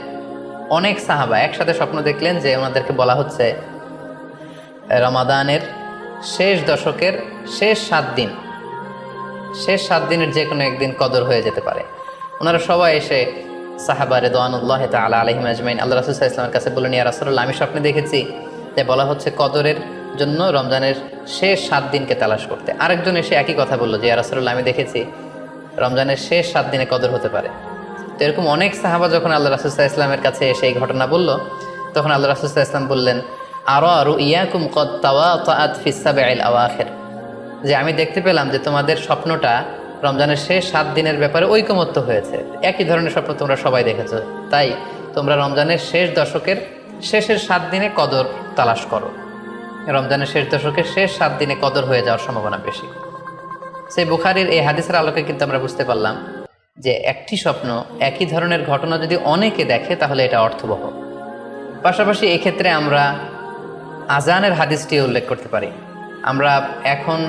অনেক সাহাবা একসাথে স্বপ্ন দেখলেন যে ওনাদেরকে বলা হচ্ছে রমাদানের শেষ দশকের শেষ 7 দিনের যে কোনো একদিন কদর হয়ে যেতে পারে। ওনারা সবাই এসে সাহাবা রিদওয়ানুল্লাহি তাআলা আলাইহিম আজমাইন আল্লাহ রাসূল সাল্লাল্লাহু আলাইহি ওয়াসাল্লামের কাছে বললেন, ইয়া রাসূলুল্লাহ, আমি স্বপ্নে দেখেছি যে বলা হচ্ছে কদরের জন্য রমজানের শেষ 7 দিনকে তালাশ করতে। আরেকজন এসে একই কথা বললো যে, ইয়া রাসূলুল্লাহ, আমি দেখেছি রমজানের শেষ 7 দিনে কদর হতে পারে। তো এরকম অনেক সাহাবা যখন আল্লাহ রাসূল সাল্লাল্লাহু আলাইহি ওয়াসাল্লামের কাছে এসে এই ঘটনা বলল, তখন আল্লাহ রাসূল সাল্লাল্লাহু আলাইহি ওয়াসাল্লাম বললেন, আরা রুইয়াকুম কদ তাওয়াতাআত ফিস সাবঈল আওয়াখির, যে আমি দেখতে পেলাম যে তোমাদের স্বপ্নটা রমজানের শেষ 7 দিনের ব্যাপারে ঐকমত্য হয়েছে। একই ধরনের স্বপ্ন তোমরা সবাই দেখেছো, তাই তোমরা রমজানের শেষ দশকের শেষের 7 দিনে কদর তালাশ করো। রমজানের শেষ দশকের শেষ 7 দিনে কদর হয়ে যাওয়ার সম্ভাবনা বেশি। সেই বুখারীর এই হাদিসের আলোকে কিন্তু আমরা বুঝতে পারলাম যে একটি স্বপ্ন, একই ধরনের ঘটনা যদি অনেকে দেখে তাহলে এটা অর্থবহ। পাশাপাশি এক্ষেত্রে আমরা আজানের হাদিসটি উল্লেখ করতে পারি। আমরা এখন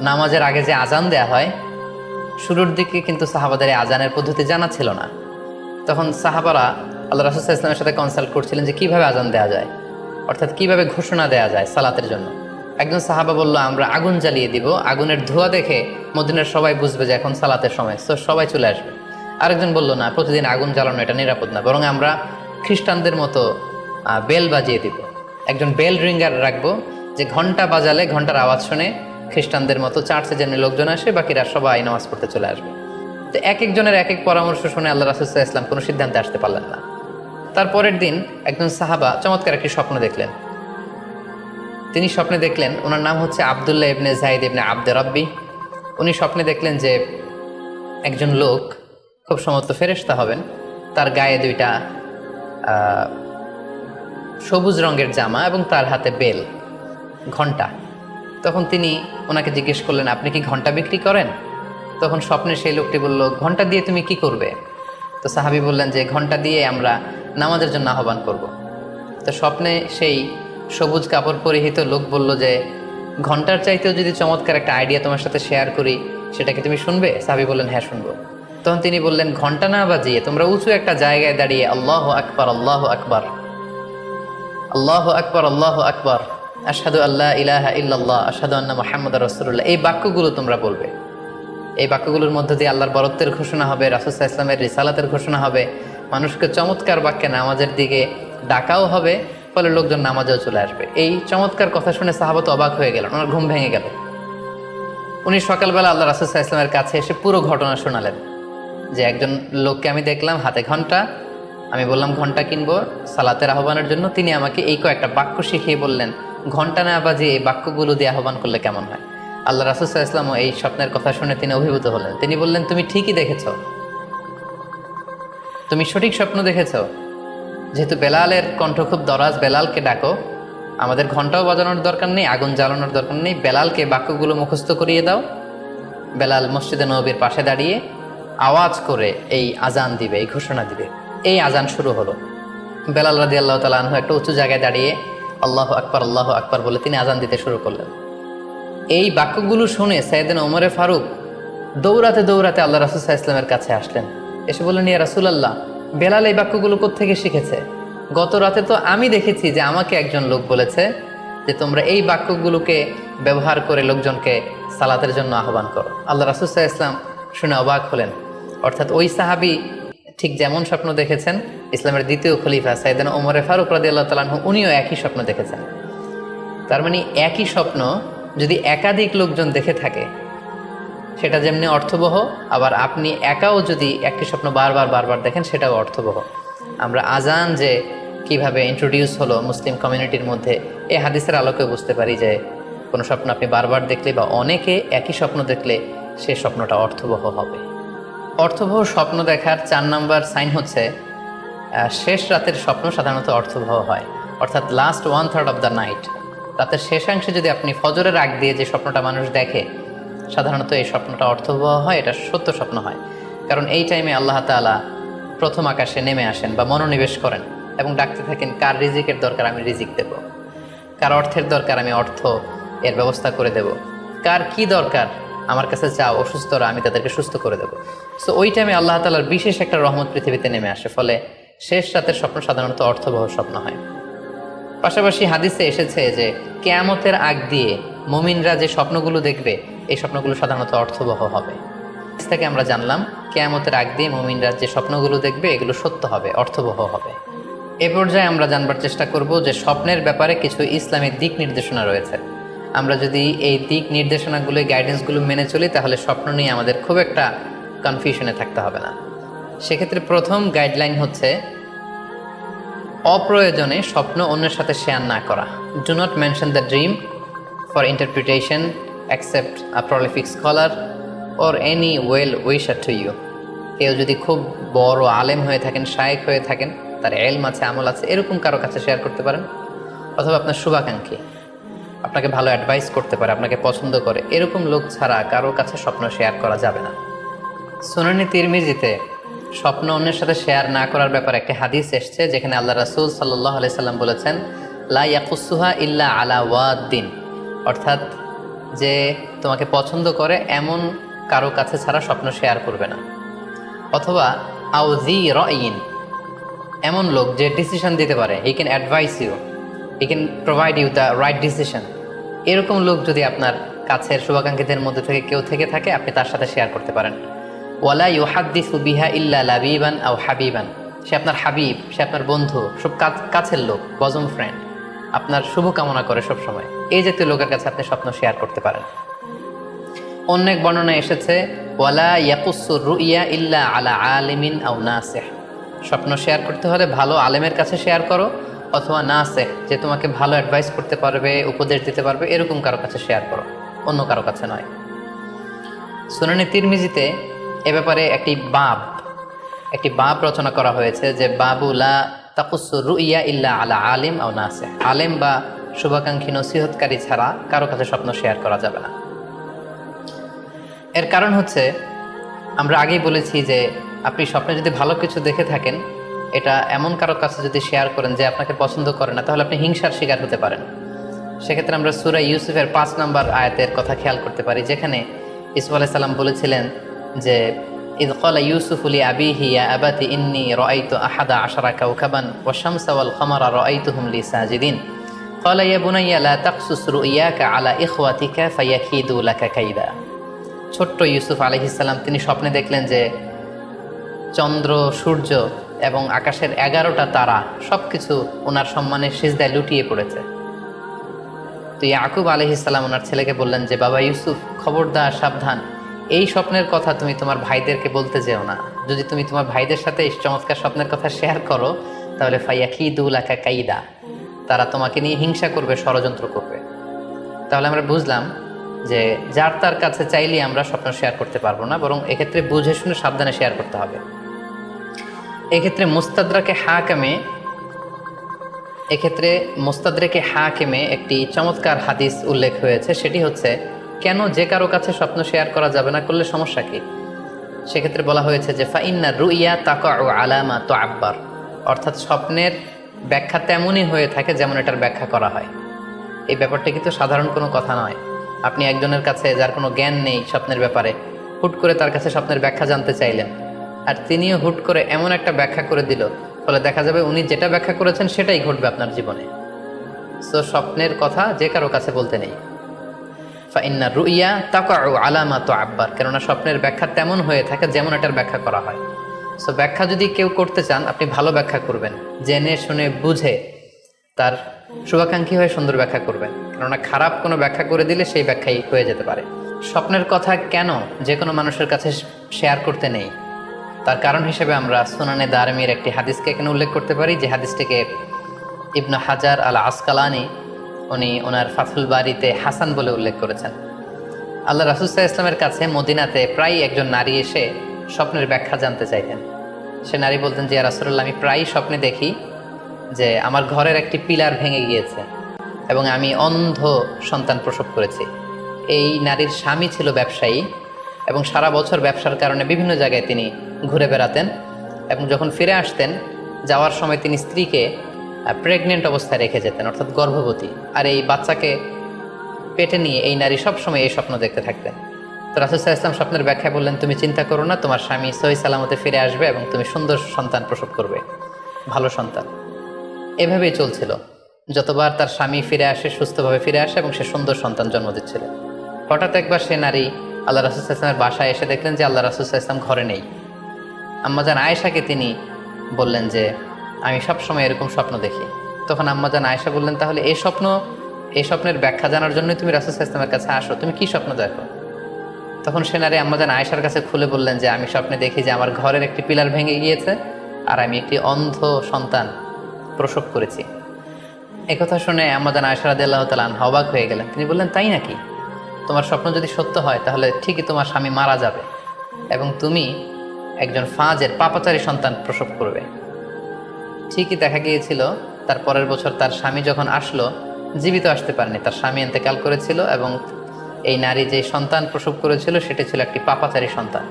নামাজের আগে যে আজান দেয়া হয়, শুরুর দিকে কিন্তু সাহাবাদের আজানের পদ্ধতি জানা ছিল না। তখন সাহাবারা আল্লাহ রাসূল সাল্লাল্লাহু আলাইহি ওয়াসাল্লামের সাথে কনসাল্ট করছিলেন যে কিভাবে আজান দেওয়া যায়, অর্থাৎ কিভাবে ঘোষণা দেওয়া যায় সালাতের জন্য। একজন সাহাবা বলল, আমরা আগুন জ্বালিয়ে দিব, আগুনের ধোঁয়া দেখে মদিনার সবাই বুঝবে যে এখন সালাতের সময়, তো সবাই চলে আসবে। আরেকজন বলল, না, প্রতিদিন আগুন জ্বালানো এটা নিরাপদ না, বরং আমরা খ্রিস্টানদের মতো বেল বাজিয়ে দিব, একজন বেল রিঙ্গার রাখবো, যে ঘন্টা বাজালে ঘন্টার আওয়াজ শুনে খ্রিস্টানদের মতো চার্চে যেমনি লোকজন আসে, বাকিরা সবাই নামাজ পড়তে চলে আসবে। তো এক একজনের এক এক পরামর্শ শুনে আল্লাহ রাসূল সাল্লাল্লাহু আলাইহি ওয়াসাল্লাম কোনো সিদ্ধান্তে আসতে পারলেন না। তারপরের দিন একজন সাহাবা চমৎকার একটি স্বপ্ন দেখলেন। তিনি স্বপ্নে দেখলেন, ওনার নাম হচ্ছে আব্দুল্লাহ ইবনে যায়েদ ইবনে আব্দে রাব্বি। উনি স্বপ্নে দেখলেন যে একজন লোক, খুব সম্ভবত ফেরেশতা হবেন, তার গায়ে 2টা সবুজ রঙের জামা এবং তার হাতে বেল, ঘন্টা। তখন তিনি ওনাকে জিজ্ঞেস করলেন, আপনি কি ঘন্টা বিক্রি করেন? তখন স্বপ্নে সেই লোকটি বলল, ঘন্টা দিয়ে তুমি কি করবে? তো সাহাবী বললেন যে ঘন্টা দিয়ে আমরা নামাজের জন্য আহ্বান করব। তো স্বপ্নে সেই সবুজ কাপড় পরিহিত লোক বলল যে ঘন্টার চাইতেও যদি চমৎকার একটা আইডিয়া তোমার সাথে শেয়ার করি, সেটাকে তুমি শুনবে? সাহাবী বললেন, হ্যাঁ, শুনবো। তখন তিনি বললেন, ঘন্টা না বাজিয়ে তোমরা উঁচু একটা জায়গায় দাঁড়িয়ে আল্লাহু আকবার, আল্লাহু আকবার, আল্লাহু আকবার, আল্লাহু আকবার, আশহাদু আল্লা ইলাহা ইল্লাল্লাহ, আশহাদু আন্না মুহাম্মাদুর রাসূলুল্লাহ, এই বাক্যগুলো তোমরা বলবে। এই বাক্যগুলোর মধ্যে দিয়ে আল্লাহর বরত্বের ঘোষণা হবে, রাসূল সাল্লাল্লাহু আলাইহি ওয়াসাল্লামের রিসালাতের ঘোষণা হবে, মানুষকে চমৎকার বাক্যে নামাজের দিকে ডাকাও হবে, ফলে লোকজন নামাজেও চলে আসবে। এই চমৎকার কথা শুনে সাহাবা তো অবাক হয়ে গেলেন, ওনার ঘুম ভেঙে গেল। উনি সকালবেলা আল্লাহ রাসূল সাল্লাল্লাহু আলাইহি ওয়াসাল্লামের কাছে এসে পুরো ঘটনা শোনালেন যে একজন লোককে আমি দেখলাম হাতে ঘন্টা, আমি বললাম ঘন্টা কিনবো সালাতের আহ্বানের জন্য, তিনি আমাকে এই কয়েকটা বাক্য শিখিয়ে বললেন ঘন্টা না বাজিয়ে এই বাক্যগুলো দিয়ে আহ্বান করলে কেমন হয়। আল্লাহ রাসূল সাল্লাল্লাহু আলাইহি ওয়াসাল্লাম এই স্বপ্নের কথা শুনে তিনি অভিভূত হলেন। তিনি বললেন, তুমি ঠিকই দেখেছ, তুমি সঠিক স্বপ্ন দেখেছ। যেহেতু বেলালের কণ্ঠ খুব দরাজ, বেলালকে ডাকো, আমাদের ঘন্টাও বাজানোর দরকার নেই, আগুন জ্বালানোর দরকার নেই, বেলালকে বাক্যগুলো মুখস্থ করিয়ে দাও। বেলাল মসজিদে নববীর পাশে দাঁড়িয়ে আওয়াজ করে এই আজান দিবে, এই ঘোষণা দিবে। এই আজান শুরু হলো। বেলাল রাদিয়াল্লাহু তাআলা আনহু একটা উঁচু জায়গায় দাঁড়িয়ে আল্লাহু আকবার, আল্লাহু আকবার বলে তিনি আজান দিতে শুরু করলেন। এই বাক্যগুলো শুনে সাইয়েদনা ওমরে ফারুক দৌড়াতে দৌড়াতে আল্লাহ রাসূল সাল্লাল্লাহু আলাইহি ওয়াসাল্লামের কাছে আসলেন। এসে বললেন, ইয়া রাসূলুল্লাহ, বেলাল এই বাক্যগুলো কোত্থেকে শিখেছে? গত রাতে তো আমি দেখেছি যে আমাকে একজন লোক বলেছে যে তোমরা এই বাক্যগুলোকে ব্যবহার করে লোকজনকে সালাতের জন্য আহ্বান করো। আল্লাহ রাসূল সাল্লাল্লাহু আলাইহি ওয়াসাল্লাম শুনে অবাক হলেন। অর্থাৎ ওই সাহাবী ঠিক যেমন স্বপ্ন দেখেছেন, ইসলামের দ্বিতীয় খলিফা সাইয়েদনা ওমর ফারুক রাদিয়াল্লাহু তাআলা আনহু উনিও একই স্বপ্ন দেখেছেন। তার মানে একই স্বপ্ন যদি একাধিক লোকজন দেখে থাকে সেটা যেমনি অর্থবহ, আবার আপনি একাও যদি একটি স্বপ্ন বারবার দেখেন সেটাও অর্থবহ। আমরা আজান যে কিভাবে ইন্ট্রোডিউস হলো মুসলিম কমিউনিটির মধ্যে, এই হাদিসের আলোকে বুঝতে পারি যে কোনো স্বপ্ন আপনি বারবার দেখলে বা অনেকে একই স্বপ্ন দেখলে সে স্বপ্নটা অর্থবহ হবে। অর্থবহ স্বপ্ন দেখার 4 নম্বর সাইন হচ্ছে শেষ রাতের স্বপ্ন সাধারণত অর্থবহ হয়। অর্থাৎ লাস্ট 1/3 অফ দ্য নাইট, রাতের শেষাংশে যদি আপনি ফজরের আগ দিয়ে যে স্বপ্নটা মানুষ দেখে, সাধারণত এই স্বপ্নটা অর্থবহ হয়, এটা সত্য স্বপ্ন হয়। কারণ এই টাইমে আল্লাহ তাআলা প্রথম আকাশে নেমে আসেন বা মনোনিবেশ করেন এবং ডাকতে থাকেন, কার রিজিকের দরকার আমি রিজিক দেব, কার অর্থের দরকার আমি অর্থ এর ব্যবস্থা করে দেব, কার কি দরকার আমার কাছে চাও, অসুস্থরা আমি তাদেরকে সুস্থ করে দেব। সো ওই টাইমে আল্লাহ তাআলার বিশেষ একটা রহমত পৃথিবীতে নেমে আসে, ফলে শেষ রাতের স্বপ্ন সাধারণত অর্থবহ স্বপ্ন হয়। পাশাপাশি হাদিসে এসেছে যে কিয়ামতের আগ দিয়ে মুমিনরা যে স্বপ্নগুলো দেখবে এই স্বপ্নগুলো সাধারণত অর্থবহ হবে। হাদিস থেকে আমরা জানলাম কিয়ামতের আগ দিয়ে মুমিনরা যে স্বপ্নগুলো দেখবে এগুলো সত্য হবে, অর্থবহ হবে। এ পর্যায়ে আমরা জানবার চেষ্টা করব যে স্বপ্নের ব্যাপারে কিছু ইসলামিক দিক নির্দেশনা রয়েছে। আমরা যদি এই দিক নির্দেশনাগুলো, গাইডেন্সগুলো মেনে চলি তাহলে স্বপ্ন নিয়ে আমাদের খুব একটা কনফিউশনে থাকতে হবে না। সেক্ষেত্রে প্রথম গাইডলাইন হচ্ছে অপ্রয়োজনে স্বপ্ন অন্যের সাথে শেয়ার না করা। Do not mention the dream for interpretation except a prolific scholar or any well wisher to you. কেউ যদি খুব বড় আলেম হয়ে থাকেন, শায়েখ হয়ে থাকেন, তার ইলম আছে, আমল আছে, এরকম কারো কাছে শেয়ার করতে পারেন। অথবা আপনার শুভাকাঙ্ক্ষী আপনাকে ভালো অ্যাডভাইস করতে পারে, আপনাকে পছন্দ করে, এরকম লোক ছাড়া কারো কাছে স্বপ্ন শেয়ার করা যাবে না। সুনানি তিরমিজিতে স্বপ্ন অন্যের সাথে শেয়ার না করার ব্যাপারে একটি হাদিস এসছে, যেখানে আল্লাহ রাসূল সাল্লাল্লাহু আলাইহি সাল্লাম বলেছেন, লা ইয়াকুসুহা ইল্লা আলা ওয়াদ্দিন, অর্থাৎ যে তোমাকে পছন্দ করে এমন কারো কাছে ছাড়া স্বপ্ন শেয়ার করবে না। অথবা আউজি রাইন, এমন লোক যে ডিসিশন দিতে পারে, he can advise you, he can provide you the right decision, এরকম লোক যদি আপনার কাছের শুভাকাঙ্ক্ষীদের মধ্যে থেকে কেউ থেকে থাকে আপনি তার সাথে শেয়ার করতে পারেন। ওয়ালা ইউহাদ্দিসু বিহা ইল্লা লাবিবান আও হাবিবান, সে আপনার হাবিব, সে আপনার বন্ধু, সব কাছের লোক, বজম ফ্রেন্ড, আপনার শুভ কামনা করে সব সময়, এই জাতীয় লোকের কাছে আপনি স্বপ্ন শেয়ার করতে পারেন। অন্য এক বর্ণনায় এসেছে ওয়ালা ইয়াকুসুর রুইয়া ইল্লা আলা আলিমিন আও নাসিহ, স্বপ্ন শেয়ার করতে হলে ভালো আলেমের কাছে শেয়ার করো, অথবা নাসিহ, যে তোমাকে ভালো অ্যাডভাইস করতে পারবে, উপদেশ দিতে পারবে, এরকম কারো কাছে শেয়ার করো, অন্য কারো কাছে নয়। সুনানি তিরমিজিতে এ ব্যাপারে একটি বাব রচনা করা হয়েছে, যে বাবু লা তাকুসুর রুইয়া ইল্লা আলা আলিম আও নাসিহ, আলেম বা শুভাকাঙ্ক্ষী নসিহতকারী ছাড়া কারো কাছে স্বপ্ন শেয়ার করা যাবে না। এর কারণ হচ্ছে, আমরা আগেই বলেছি যে আপনি স্বপ্নে যদি ভালো কিছু দেখে থাকেন, এটা এমন কারো কাছে যদি শেয়ার করেন যে আপনাকে পছন্দ করে না, তাহলে আপনি হিংসার শিকার হতে পারেন। সেক্ষেত্রে আমরা সূরা ইউসুফের 5 নম্বর আয়াতের কথা খেয়াল করতে পারি, যেখানে ইউসুফ আলাইহিস সালাম বলেছিলেন যে ইয ক্বালা ইউসুফু লি আবিহি ইয়া আবাতি ইন্নী রাআইতু আহাদা আশারা কাওকাবান ওয়াশ শামসা ওয়াল কমারা রাআইতুহুম লি সাজিদিন ক্বালা ইয়া বুনাইয়া লা তাকসুস রুইয়াকা আলা ইখওয়াতিকা ফায়াকিদু লাকা কাইদা। ছোট্ট ইউসুফ আলাইহিস সালাম তিনি স্বপ্নে দেখলেন যে চন্দ্র, সূর্য এবং আকাশের 11টা তারা সবকিছু ওনার সম্মানে সিজদায় লুটিয়ে পড়েছে। তো ইয়াকুব আলাইহিস সালাম ওনার ছেলেকে বললেন যে বাবা ইউসুফ, খবরদার, সাবধান, এই স্বপ্নের কথা তুমি তোমার ভাইদেরকে বলতে যেও না। যদি তুমি তোমার ভাইদের সাথে এই চমৎকার স্বপ্নের কথা শেয়ার করো, তাহলে ফায়াকিদু লাকা কাইদা, তারা তোমাকে নিয়ে হিংসা করবে, ষড়যন্ত্র করবে। তাহলে আমরা বুঝলাম যে যার তার কাছে চাইলে আমরা স্বপ্ন শেয়ার করতে পারবো না, বরং এক্ষেত্রে বুঝে শুনে সাবধানে শেয়ার করতে হবে। এক্ষেত্রে মুস্তাদরেকে হাকিমে একটি চমৎকার হাদিস উল্লেখ হয়েছে, সেটি হচ্ছে কেন যে কারো কাছে স্বপ্ন শেয়ার করা যাবে না, করলে সমস্যা কি। সেক্ষেত্রে বলা হয়েছে যে ফাইন্না রুইয়া তাকাউ আলা মা তুআব্বার, অর্থাৎ স্বপ্নের ব্যাখ্যা তেমনই হয়ে থাকে যেমন এটার ব্যাখ্যা করা হয়। এই ব্যাপারটা কিন্তু সাধারণ কোনো কথা নয়। আপনি একজনের কাছে যার কোনো জ্ঞান নেই স্বপ্নের ব্যাপারে হুট করে তার কাছে স্বপ্নের ব্যাখ্যা জানতে চাইলেন, আর তিনিও হুট করে এমন একটা ব্যাখ্যা করে দিল, ফলে দেখা যাবে উনি যেটা ব্যাখ্যা করেছেন সেটাই ঘটবে আপনার জীবনে। সো স্বপ্নের কথা যে কারো কাছে বলতে নেই। ফাইন্না রুইয়া তাকাউ আলামা তুআব্বার, কেননা স্বপ্নের ব্যাখ্যা তেমন হয়ে থাকে যেমন এটার ব্যাখ্যা করা হয়। সো ব্যাখ্যা যদি কেউ করতে চান, আপনি ভালো ব্যাখ্যা করবেন, জেনে শুনে বুঝে তার শুভাকাঙ্ক্ষী হয়ে সুন্দর ব্যাখ্যা করবেন, কেননা খারাপ কোনো ব্যাখ্যা করে দিলে সেই ব্যাখ্যাই হয়ে যেতে পারে। স্বপ্নের কথা কেন যে কোনো মানুষের কাছে শেয়ার করতে নেই, তার কারণ হিসেবে আমরা সুনানে দারমির একটি হাদিসকে এখানে উল্লেখ করতে পারি, যে হাদিসটিকে ইবনু হাজার আল আসকালানি উনি ওনার ফাথুল বারিতে হাসান বলে উল্লেখ করেছেন। আল্লাহ রাসূল সাল্লাল্লাহু আলাইহি ওয়াসাল্লামের কাছে মদিনাতে প্রায় একজন নারী এসে স্বপ্নের ব্যাখ্যা জানতে চাইতেন। সে নারী বলতেন যে, ইয়া রাসূলুল্লাহ, আমি প্রায়ই স্বপ্নে দেখি যে আমার ঘরের একটি পিলার ভেঙে গিয়েছে এবং আমি অন্ধ সন্তান প্রসব করেছি। এই নারীর স্বামী ছিল ব্যবসায়ী এবং সারা বছর ব্যবসার কারণে বিভিন্ন জায়গায় তিনি ঘুরে বেড়াতেন, এবং যখন ফিরে আসতেন যাওয়ার সময় তিনি স্ত্রীকে প্রেগনেন্ট অবস্থায় রেখে যেতেন, অর্থাৎ গর্ভবতী, আর এই বাচ্চাকে পেটে নিয়ে এই নারী সবসময় এই স্বপ্ন দেখতে থাকতেন। তো রাসূল সাল্লাল্লাহু আলাইহি ওয়াসাল্লাম স্বপ্নের ব্যাখ্যা বললেন, তুমি চিন্তা করো না, তোমার স্বামী সহি সালামতে ফিরে আসবে এবং তুমি সুন্দর সন্তান প্রসব করবে, ভালো সন্তান। এভাবেই চলছিল, যতবার তার স্বামী ফিরে আসে, সুস্থভাবে ফিরে আসে এবং সে সুন্দর সন্তান জন্ম দিচ্ছিল। হঠাৎ একবার সে নারী আল্লাহ রাসূল সাল্লাল্লাহু আলাইহি ওয়াসাল্লামের বাসায় এসে দেখলেন যে আল্লাহ রাসূল সাল্লাল্লাহু আলাইহি ওয়াসাল্লাম ঘরে নেই। আম্মাজান আয়েশাকে তিনি বললেন যে, আমি সবসময় এরকম স্বপ্ন দেখি। তখন আম্মাজান আয়েশা বললেন, তাহলে এই স্বপ্নের ব্যাখ্যা জানার জন্য তুমি রাসূল সাল্লাল্লাহু আলাইহি ওয়াসাল্লামের কাছে আসো, তুমি কি স্বপ্ন দেখো? তখন সে নারী আম্মাজান আয়েশার কাছে খুলে বললেন যে, আমি স্বপ্নে দেখি যে আমার ঘরের একটি পিলার ভেঙে গিয়েছে আর আমি একটি অন্ধ সন্তান প্রসব করেছি। একথা শুনে আম্মাজান আয়েশা রাদিয়াল্লাহু তাআলা আনহা অবাক হয়ে গেলেন। তিনি বললেন, তাই নাকি? তোমার স্বপ্ন যদি সত্য হয় তাহলে ঠিকই তোমার স্বামী মারা যাবে এবং তুমি একজন ফাজের পাপাচারী সন্তান প্রসব করবে। ঠিকই দেখা গিয়েছিল, তার পরের বছর তার স্বামী যখন আসলো, জীবিত আসতে পারেনি, তার স্বামী ইন্তেকাল করেছিল এবং এই নারী যে সন্তান প্রসব করেছিল সেটা ছিল একটি পাপাচারী সন্তান।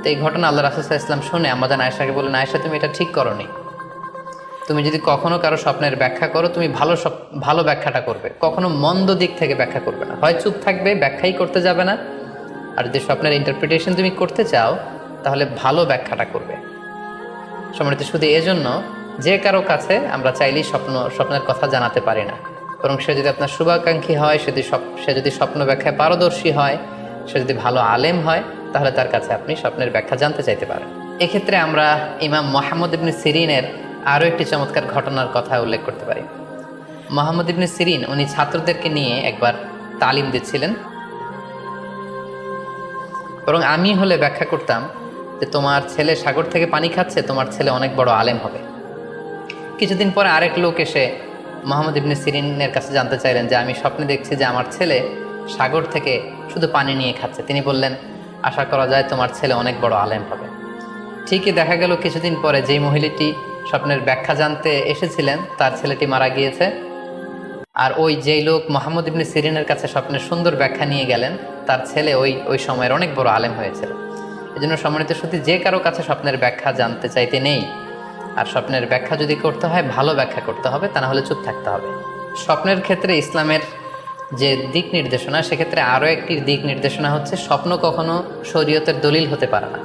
তো এই ঘটনা আল্লাহ রাসূল সাল্লাল্লাহু আলাইহি ওয়াসাল্লাম শুনে আম্মাজান আয়েশাকে বললেন, আয়েশা, তুমি এটা ঠিক করনি। তুমি যদি কখনো কারো স্বপ্নের ব্যাখ্যা করো, তুমি ভালো ব্যাখ্যাটা করবে, কখনো মন্দ দিক থেকে ব্যাখ্যা করবে না। হয় চুপ থাকবে, ব্যাখ্যাই করতে যাবে না, আর যদি স্বপ্নের ইন্টারপ্রিটেশন তুমি করতে চাও তাহলে ভালো ব্যাখ্যাটা করবে। সম্মানিত, শুধু এজন্য যে কারো কাছে আমরা চাইলেই স্বপ্নের কথা জানাতে পারি না, বরং সে যদি আপনার শুভাকাঙ্ক্ষী হয়, সে যদি স্বপ্ন ব্যাখ্যায় পারদর্শী হয়, সে যদি ভালো আলেম হয়, তাহলে তার কাছে আপনি স্বপ্নের ব্যাখ্যা জানতে চাইতে পারেন। এক্ষেত্রে আমরা ইমাম মুহাম্মদ ইবনে সিরিনের আরও একটি চমৎকার ঘটনার কথা উল্লেখ করতে পারি। মুহাম্মদ ইবনে সিরিন উনি ছাত্রদেরকে নিয়ে একবার তালিম দিচ্ছিলেন, বরং আমি হলে ব্যাখ্যা করতাম যে তোমার ছেলে সাগর থেকে পানি খাচ্ছে, তোমার ছেলে অনেক বড় আলেম হবে। কিছুদিন পরে আরেক লোক এসে মুহাম্মদ ইবনে সিরিনের কাছে জানতে চাইলেন যে, আমি স্বপ্নে দেখছি যে আমার ছেলে সাগর থেকে শুধু পানি নিয়ে খাচ্ছে। তিনি বললেন, আশা করা যায় তোমার ছেলে অনেক বড় আলেম হবে। ঠিকই দেখা গেল কিছুদিন পরে যেই মহিলাটি স্বপ্নের ব্যাখ্যা জানতে এসেছিলেন তার ছেলেটি মারা গিয়েছে, আর যেই লোক মুহাম্মদ ইবনে সিরিনের কাছে স্বপ্নের সুন্দর ব্যাখ্যা নিয়ে গেলেন তার ছেলে ওই সময়ের অনেক বড় আলেম হয়েছিল। এই জন্য সম্মানিত সুধী, যে কারো কাছে স্বপ্নের ব্যাখ্যা জানতে চাইতে নেই, আর স্বপ্নের ব্যাখ্যা যদি করতে হয় ভালো ব্যাখ্যা করতে হবে, তা না হলে চুপ থাকতে হবে। স্বপ্নের ক্ষেত্রে ইসলামের যে দিক নির্দেশনা, সেক্ষেত্রে আরও একটি দিক নির্দেশনা হচ্ছে, স্বপ্ন কখনো শরীয়তের দলিল হতে পারে না।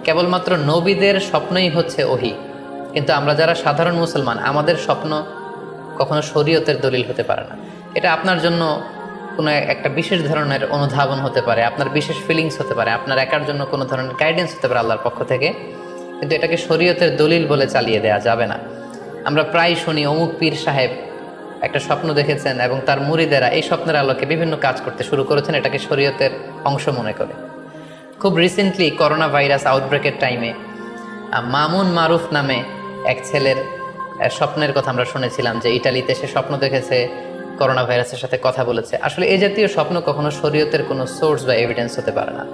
কেবলমাত্র নবীদের স্বপ্নই হচ্ছে ওহী, কিন্তু আমরা যারা সাধারণ মুসলমান, আমাদের স্বপ্ন কখনো শরীয়তের দলিল হতে পারে না। এটা আপনার জন্য কোনো একটা বিশেষ ধরনের অনুধাবন হতে পারে, আপনার বিশেষ ফিলিংস হতে পারে, আপনার একার জন্য কোনো ধরনের গাইডেন্স হতে পারে আল্লাহর পক্ষ থেকে, কিন্তু এটাকে শরীয়তের দলিল বলে চালিয়ে দেওয়া যাবে না। আমরা প্রায় শুনি অমুক পীর সাহেব একটা স্বপ্ন দেখেছেন এবং তার মুরিদেরা এই স্বপ্নের আলোকে বিভিন্ন কাজ করতে শুরু করেছেন, এটাকে শরীয়তের অংশ মনে করে। খুব রিসেন্টলি করোনা ভাইরাস আউটব্রেকের টাইমে মামুন মারুফ নামে এক ছেলের স্বপ্নের কথা আমরা শুনেছিলাম, যে ইটালিতে সে স্বপ্ন দেখেছে করোনা ভাইরাসের সাথে কথা বলেছে। আসলে এই জাতীয় স্বপ্ন কখনো শরীয়তের কোনো সোর্স বা এভিডেন্স হতে পারে না।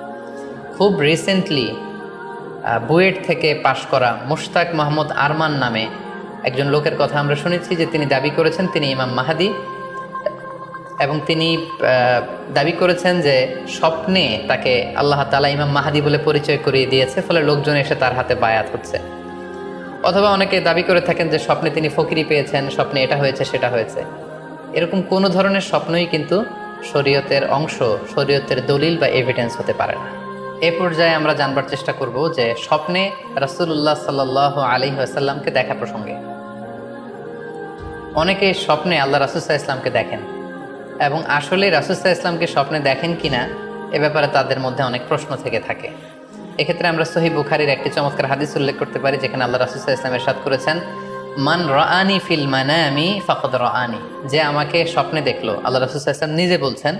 খুব রিসেন্টলি বুয়েট থেকে পাশ করা মুশতাক মোহাম্মদ আরমান নামে একজন লোকের কথা আমরা শুনেছি, যে তিনি দাবি করেছেন তিনি ইমাম মাহাদি, এবং তিনি দাবি করেছেন যে স্বপ্নে তাকে আল্লাহ তাআলা ইমাম মাহাদি বলে পরিচয় করিয়ে দিয়েছে, ফলে লোকজন এসে তার হাতে বায়াত হচ্ছে। অথবা অনেকে দাবি করে থাকেন যে স্বপ্নে তিনি ফকিরি পেয়েছেন, স্বপ্নে এটা হয়েছে সেটা হয়েছে। এরকম কোনো ধরনের স্বপ্নই কিন্তু শরীয়তের অংশ, শরীয়তের দলিল বা এভিডেন্স হতে পারে না। এ পর্যায়ে আমরা জানবার চেষ্টা করব যে স্বপ্নে রাসূলুল্লাহ সাল্লাল্লাহু আলাইহি ওয়াসাল্লামকে দেখা প্রসঙ্গে অনেকে স্বপ্নে আল্লাহ রাসূল সাল্লাল্লাহু আলাইহি ওয়াসাল্লামকে দেখেন এবং আসলে রাসূল সাল্লাল্লাহু আলাইহি ওয়াসাল্লামকে স্বপ্নে দেখেন কিনা এ ব্যাপারে তাদের মধ্যে অনেক প্রশ্ন থেকে থাকে। এক্ষেত্রে আমরা সহিহ বুখারীর একটি চমৎকার হাদিস উল্লেখ করতে পারি, যেখানে আল্লাহ রাসূল সাল্লাল্লাহু আলাইহি ওয়াসাল্লাম ইরশাদ করেছেন, মান রাআনি ফিল মানামি ফাকাদ রাআনি। যে আমাকে স্বপ্নে দেখলো, আল্লাহ রাসূল সাল্লাল্লাহু আলাইহি ওয়াসাল্লাম নিজে বলছেন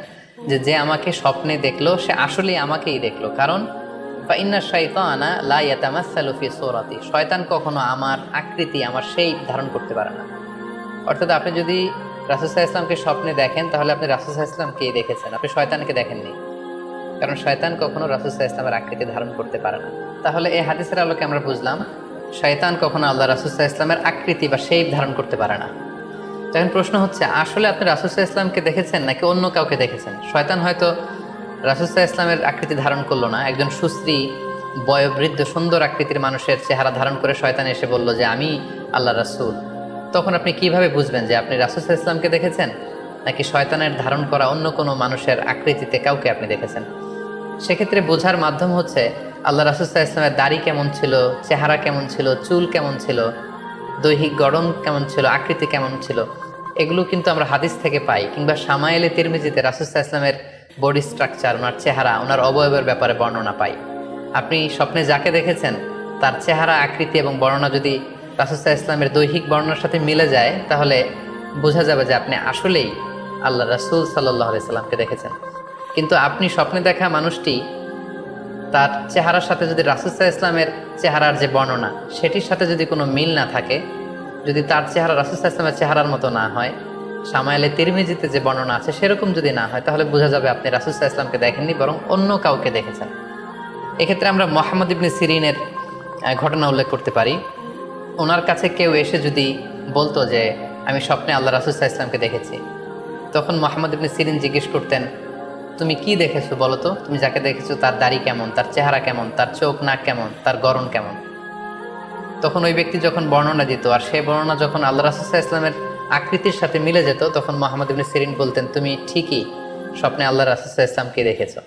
যে আমাকে স্বপ্নে দেখলো সে আসলেই আমাকেই দেখলো। কারণ ফাইন্না শাইতানা লা ইয়াতামাসসালু ফি সূরাতি, শয়তান কখনো আমার আকৃতি, আমার শেপ ধারণ করতে পারে না। অর্থাৎ আপনি যদি রাসূল সাল্লাল্লাহু আলাইহি ওয়াসাল্লামকে স্বপ্নে দেখেন তাহলে আপনি রাসূল সাল্লাল্লাহু আলাইহি ওয়াসাল্লামকেই দেখেছেন, আপনি শয়তানকে দেখেননি। কারণ শয়তান কখনো রাসূল সাল্লাল্লাহু আলাইহি ওয়াসাল্লামের আকৃতি ধারণ করতে পারে না। তাহলে এই হাদিসের আলোকে আমরা বুঝলাম শয়তান কখনো আল্লাহ রাসূল সাল্লাল্লাহু আলাইহি ওয়াসাল্লামের আকৃতি বা শেপ ধারণ করতে পারে না। তখন প্রশ্ন হচ্ছে, আসলে আপনি রাসূল সাল্লাল্লাহু আলাইহি ওয়াসাল্লামকে দেখেছেন নাকি অন্য কাউকে দেখেছেন? শয়তান হয়তো রাসূল সাল্লাল্লাহু আলাইহি ওয়াসাল্লামের আকৃতি ধারণ করলো না, একজন সুশ্রী বয়োবৃদ্ধ সুন্দর আকৃতির মানুষের চেহারা ধারণ করে শয়তান এসে বলল যে আমি আল্লাহ রাসূল। তখন আপনি কিভাবে বুঝবেন যে আপনি রাসূল সাল্লাল্লাহু আলাইহি ওয়াসাল্লামকে দেখেছেন নাকি শয়তানের ধারণ করা অন্য কোনো মানুষের আকৃতিতে কাউকে আপনি দেখেছেন? সেক্ষেত্রে বোঝার মাধ্যম হচ্ছে আল্লাহ রাসূল সাল্লাল্লাহু আলাইহি ওয়াসাল্লামের দাড়ি কেমন ছিল, চেহারা কেমন ছিল, চুল কেমন ছিল, দৈহিক গড়ন কেমন ছিল, আকৃতি কেমন ছিল, এগুলো কিন্তু আমরা হাদিস থেকে পাই, কিংবা শামায়েলে তিরমিজিতে রাসূল সাল্লাল্লাহু আলাইহি ওয়াসাল্লামের বডি স্ট্রাকচার, ওনার চেহারা, ওনার অবয়বের ব্যাপারে বর্ণনা পাই। আপনি স্বপ্নে যাকে দেখেছেন তার চেহারা, আকৃতি এবং বর্ণনা যদি রাসূল সাল্লাল্লাহু আলাইহি ওয়াসাল্লামের দৈহিক বর্ণনার সাথে মিলে যায় তাহলে বোঝা যাবে যে আপনি আসলেই আল্লাহ রাসূল সাল্লাল্লাহু আলাইহি ওয়াসাল্লামকে দেখেছেন। কিন্তু আপনি স্বপ্নে দেখা মানুষটি তার চেহারার সাথে যদি রাসূল সাল্লাল্লাহু আলাইহি ওয়াসাল্লামের চেহারার যে বর্ণনা সেটির সাথে যদি কোনো মিল না থাকে, যদি তার চেহারা রাসূল সাল্লাল্লাহু আলাইহি ওয়াসাল্লামের চেহারার মতো না হয়, শামায়েলে তিরমিজিতে যে বর্ণনা আছে সেরকম যদি না হয়, তাহলে বোঝা যাবে আপনি রাসূল সাল্লাল্লাহু আলাইহি ওয়াসাল্লামকে দেখেননি, বরং অন্য কাউকে দেখেছেন। এক্ষেত্রে আমরা মুহাম্মদ ইবনে সিরিনের ঘটনা উল্লেখ করতে পারি। ওনার কাছে কেউ এসে যদি বলতো যে আমি স্বপ্নে আল্লাহ রাসূল সাল্লাল্লাহু আলাইহি ওয়াসাল্লামকে দেখেছি, তখন মুহাম্মদ ইবনে সিরিন জিজ্ঞেস করতেন, তুমি কি দেখেছো বলো তো? তুমি যাকে দেখেছো তার দাড়ি কেমন, তার চেহারা কেমন, তার চোখ নাক কেমন, তার গড়ন কেমন? তখন ওই ব্যক্তি যখন বর্ণনা দিত আর সেই বর্ণনা যখন আল্লাহ রাসূল সাল্লাল্লাহু আলাইহি ওয়াসাল্লামের আকৃতির সাথে মিলে যেত, তখন মুহাম্মদ ইবনে সিরিন বলতেন, তুমি ঠিকই স্বপ্নে আল্লাহ রাসূল সাল্লাল্লাহু আলাইহি ওয়াসাল্লামকে দেখেছো।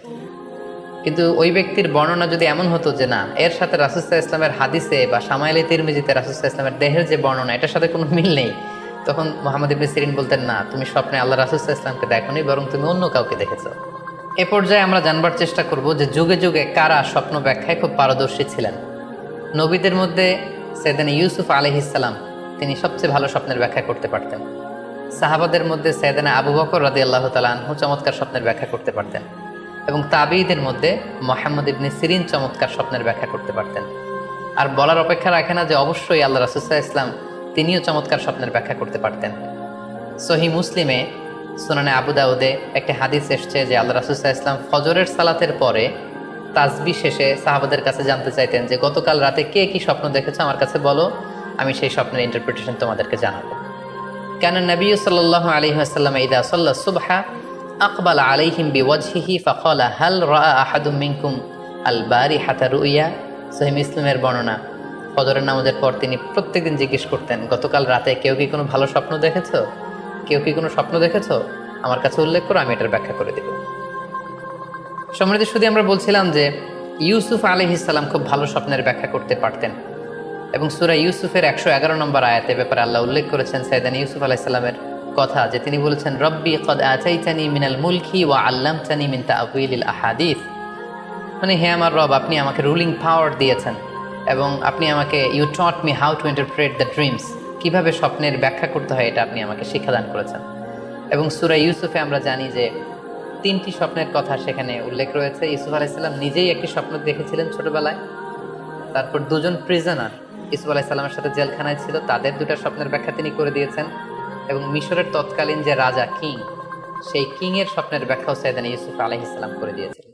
কিন্তু ওই ব্যক্তির বর্ণনা যদি এমন হতো যে না, এর সাথে রাসূল সাল্লাল্লাহু আলাইহি ওয়াসাল্লামের হাদিসে বা শামায়েলে তিরমিজিতে রাসূল সাল্লাল্লাহু আলাইহি ওয়াসাল্লামের দেহের যে বর্ণনা এটার সাথে কোনো মিল নেই, তখন মুহাম্মদ ইবনে সিরিন বলতেন, না, তুমি স্বপ্নে আল্লাহ রাসূল সাল্লাল্লাহু আলাইহি ওয়াসাল্লামকে দেখোনি, বরং তুমি অন্য কাউকে দেখেছো। এ পর্যায়ে আমরা জানবার চেষ্টা করব যে যুগে যুগে কারা স্বপ্ন ব্যাখ্যায় খুব পারদর্শী ছিলেন। নবীদের মধ্যে সাইয়েদনা ইউসুফ আলাইহিস সালাম, তিনি সবচেয়ে ভালো স্বপ্নের ব্যাখ্যা করতে পারতেন। সাহাবাদের মধ্যে সাইয়েদনা আবু বকর রাদিয়াল্লাহু তাআলা আনহু চমৎকার স্বপ্নের ব্যাখ্যা করতে পারতেন, এবং তাবিঈদের মধ্যে মুহাম্মদ ইবনে সিরিন চমৎকার স্বপ্নের ব্যাখ্যা করতে পারতেন। আর বলার অপেক্ষা রাখে না যে অবশ্যই আল্লাহ রাসূল সাল্লাল্লাহু আলাইহি ওয়াসাল্লাম তিনিও চমৎকার স্বপ্নের ব্যাখ্যা করতে পারতেন। সহিহ মুসলিমে, সুনানে আবু দাউদে একটি হাদিস এসছে যে আল্লাহ রাসূল সাল্লাল্লাহু আলাইহি ওয়াসাল্লাম ফজরের সালাতের পরে তাসবিহ শেষে সাহাবাদের কাছে জানতে চাইতেন যে গতকাল রাতে কে কি স্বপ্ন দেখেছো আমার কাছে বলো, আমি সেই স্বপ্নের ইন্টারপ্রিটেশন তোমাদেরকে জানাবো। কানা নবী সাল্লাল্লাহু আলাইহি ওয়াসাল্লাম ইদা সাল্লা সুবহা আকবাল আলাইহিম বিওয়াজহিহি ফাকালা হাল রাআ আহাদুম মিনকুম আল বারিহাতা রুইয়া। সহিহ মুসলিমের বর্ণনা, ফজরের নামাজের পর তিনি প্রত্যেকদিন জিজ্ঞেস করতেন, গতকাল রাতে কেউ কি কোনো ভালো স্বপ্ন দেখেছো? কেউ কি কোনো স্বপ্ন দেখেছো? আমার কাছে উল্লেখ করো, আমি এটার ব্যাখ্যা করে দেব। সম্মানিত সুধী, আমরা বলছিলাম যে ইউসুফ আলাইহিস সালাম খুব ভালো স্বপ্নের ব্যাখ্যা করতে পারতেন, এবং সূরা ইউসুফের 111 নম্বর আয়াতে ব্যাপারে আল্লাহ উল্লেখ করেছেন সাইয়েদনা ইউসুফ আলাইহিস সালামের কথা, যে তিনি বলেছেন, রব্বি কদ আতাইতানি মিনাল মুলকি ওয়া আল্লামতানি মিন তা'ওয়িলিল আহাদিস। মানে হে আমার রব, আপনি আমাকে রুলিং পাওয়ার দিয়েছেন এবং আপনি আমাকে you taught me how to interpret the dreams, কিভাবে স্বপ্নের ব্যাখ্যা করতে হয় এটা আপনি আমাকে শিক্ষাদান করেছেন। এবং সূরা ইউসুফে আমরা জানি যে 3টি স্বপ্নের কথা সেখানে উল্লেখ রয়েছে। ইউসুফ আলাইহিস সালাম নিজেই একটি স্বপ্ন দেখেছিলেন ছোটবেলায়, তারপর দুজন প্রিজনার ইউসুফ আলাইহিস সালামের সাথে জেলখানায় ছিল, তাদের 2টা স্বপ্নের ব্যাখ্যা তিনি করে দিয়েছেন, এবং মিশরের তৎকালীন যে রাজা কিং, সেই কিংয়ের স্বপ্নের ব্যাখ্যাও সাইয়েদনা ইউসুফ আলাইহিস সালাম করে দিয়েছিলেন।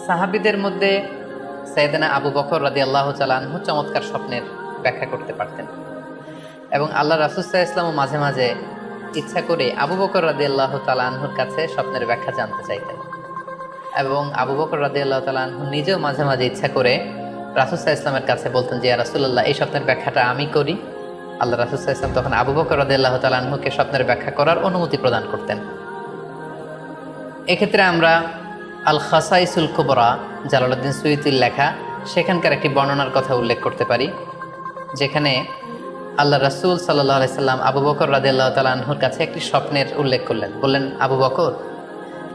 সাহাবীদের মধ্যে সাইয়েদনা আবু বকর রাদিয়াল্লাহু তাআলা আনহু চমৎকার স্বপ্নের ব্যাখ্যা করতে পারতেন, এবং আল্লাহ রাসূল সাল্লাল্লাহু আলাইহি ওয়াসাল্লাম মাঝে মাঝে ইচ্ছা করে আবু বকর রাদিয়াল্লাহু তাআলা আনহুর কাছে স্বপ্নের ব্যাখ্যা জানতে চাইতেন, এবং আবু বকর রাদিয়াল্লাহু তাআলা আনহু নিজেও মাঝে মাঝে ইচ্ছা করে রাসূল সাল্লাল্লাহু আলাইহি ওয়াসাল্লামের কাছে বলতেন যে ইয়া রাসূলুল্লাহ, এই স্বপ্নের ব্যাখ্যাটা আমি করি। আল্লাহ রাসূল সাল্লাল্লাহু আলাইহি ওয়াসাল্লাম তখন আবু বকর রাদিয়াল্লাহু তাআলা আনহুকে স্বপ্নের ব্যাখ্যা করার অনুমতি প্রদান করতেন। এক্ষেত্রে আমরা আল খাসাইসুল কুবরা জালালউদ্দিন সুয়ুতির লেখা সেখানকার একটি বর্ণনার কথা উল্লেখ করতে পারি, যেখানে আল্লাহ রাসূল সাল্লাল্লাহু আলাইহি সাল্লাম আবু বকর রাদিয়াল্লাহু তাআলা আনহুর কাছে একটি স্বপ্নের উল্লেখ করলেন। বললেন, আবু বকর,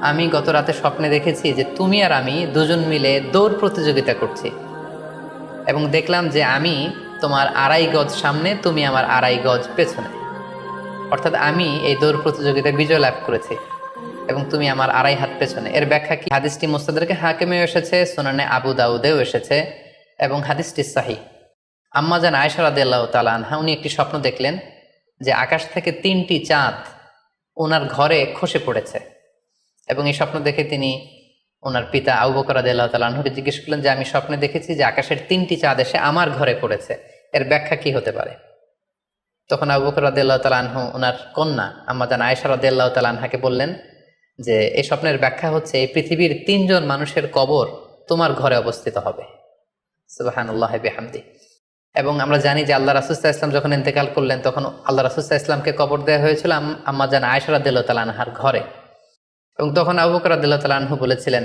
আমি গত রাতে স্বপ্নে দেখেছি যে তুমি আর আমি দুজন মিলে দৌড় প্রতিযোগিতা করছি, এবং দেখলাম যে আমি তোমার 2.5 গজ সামনে, তুমি আমার 2.5 গজ পেছনে। অর্থাৎ আমি এই দৌড় প্রতিযোগিতায় বিজয় লাভ করেছি এবং তুমি আমার 2.5 হাত পেছনে। এর ব্যাখ্যা কি? হাদিসটি মুস্তাদরাকে হাকিমেও এসেছে, সুনানে আবু দাউদেও এসেছে এবং হাদিসটি সহিহ। আম্মা জান আয়েশা রাদিয়াল্লাহু তাআলা আনহা উনি একটি স্বপ্ন দেখলেন যে আকাশ থেকে 3টি চাঁদ ওনার ঘরে খসে পড়েছে, এবং এই স্বপ্ন দেখে তিনি ওনার পিতা আবু বকর রাদিয়াল্লাহু তাআলা আনহুকে জিজ্ঞেস করলেন যে আমি স্বপ্নে দেখেছি যে আকাশের 3টি চাঁদ এসে আমার ঘরে পড়েছে, এর ব্যাখ্যা কি হতে পারে? তখন আবু বকর রাদিয়াল্লাহু তাআলা আনহু ওনার কন্যা আম্মা জান আয়েশা রাদিয়াল্লাহু তাআলা আনহাকে বললেন যে এই স্বপ্নের ব্যাখ্যা হচ্ছে এই পৃথিবীর 3 জন মানুষের কবর তোমার ঘরে অবস্থিত হবে। সুবহানাল্লাহি বিহামদি। এবং আমরা জানি যে আল্লাহ রাসূল সাল্লাল্লাহু আলাইহি ওয়াসাল্লাম যখন ইন্তেকাল করলেন তখন আল্লাহ রাসূল সাল্লাল্লাহু আলাইহি ওয়াসাল্লামকে কবর দেওয়া হয়েছিল আম্মা জান আয়েশা রাদিয়াল্লাহু তাআলা আনহার ঘরে। এবং তখন আবু বকর রাদিয়াল্লাহু তাআলা আনহু বলেছিলেন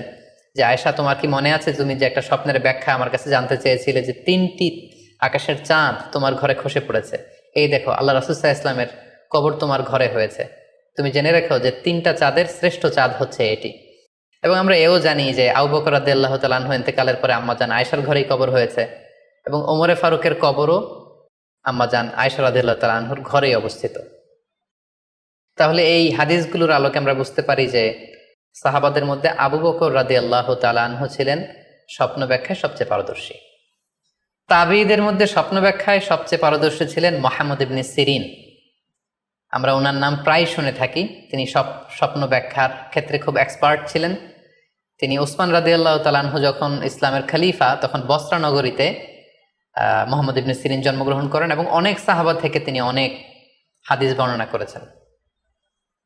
যে আয়েশা, তোমার কি মনে আছে তুমি যে একটা স্বপ্নের ব্যাখ্যা আমার কাছে জানতে চেয়েছিলে যে 3টি আকাশের চাঁদ তোমার ঘরে খসে পড়েছে, এই দেখো আল্লাহ রাসূল সাল্লাল্লাহু আলাইহি ওয়াসাল্লামের কবর তোমার ঘরে হয়েছে, তুমি জেনে রেখো যে 3টা চাঁদের শ্রেষ্ঠ চাঁদ হচ্ছে এটি। এবং আমরা এও জানি যে আবু বকর রাদিয়াল্লাহু তাআলা আনহু ইন্তেকালের পরে আম্মা জান আয়েশার ঘরেই কবর হয়েছে, এবং ওমরে ফারুকের কবরও আম্মা জান আয়েশা রাদিয়াল্লাহু তাআলা আনহুর ঘরেই অবস্থিত। তাহলে এই হাদিসগুলোর আলোকে আমরা বুঝতে পারি যে সাহাবাদের মধ্যে আবু বকর রাদিয়াল্লাহু তাআলা আনহু ছিলেন স্বপ্ন ব্যাখ্যায় সবচেয়ে পারদর্শী। তাবিঈদের মধ্যে স্বপ্ন ব্যাখ্যায় সবচেয়ে পারদর্শী ছিলেন মুহাম্মদ ইবনে সিরিন। আমরা ওনার নাম প্রায় শুনে থাকি। তিনি স্বপ্ন ব্যাখ্যার ক্ষেত্রে খুব এক্সপার্ট ছিলেন। তিনি উসমান রাদিয়াল্লাহু তাআলা আনহু যখন ইসলামের খলিফা, তখন বসরা নগরীতে মুহাম্মদ ইবনে সিরিন জন্মগ্রহণ করেন এবং অনেক সাহাবা থেকে তিনি অনেক হাদিস বর্ণনা করেছেন।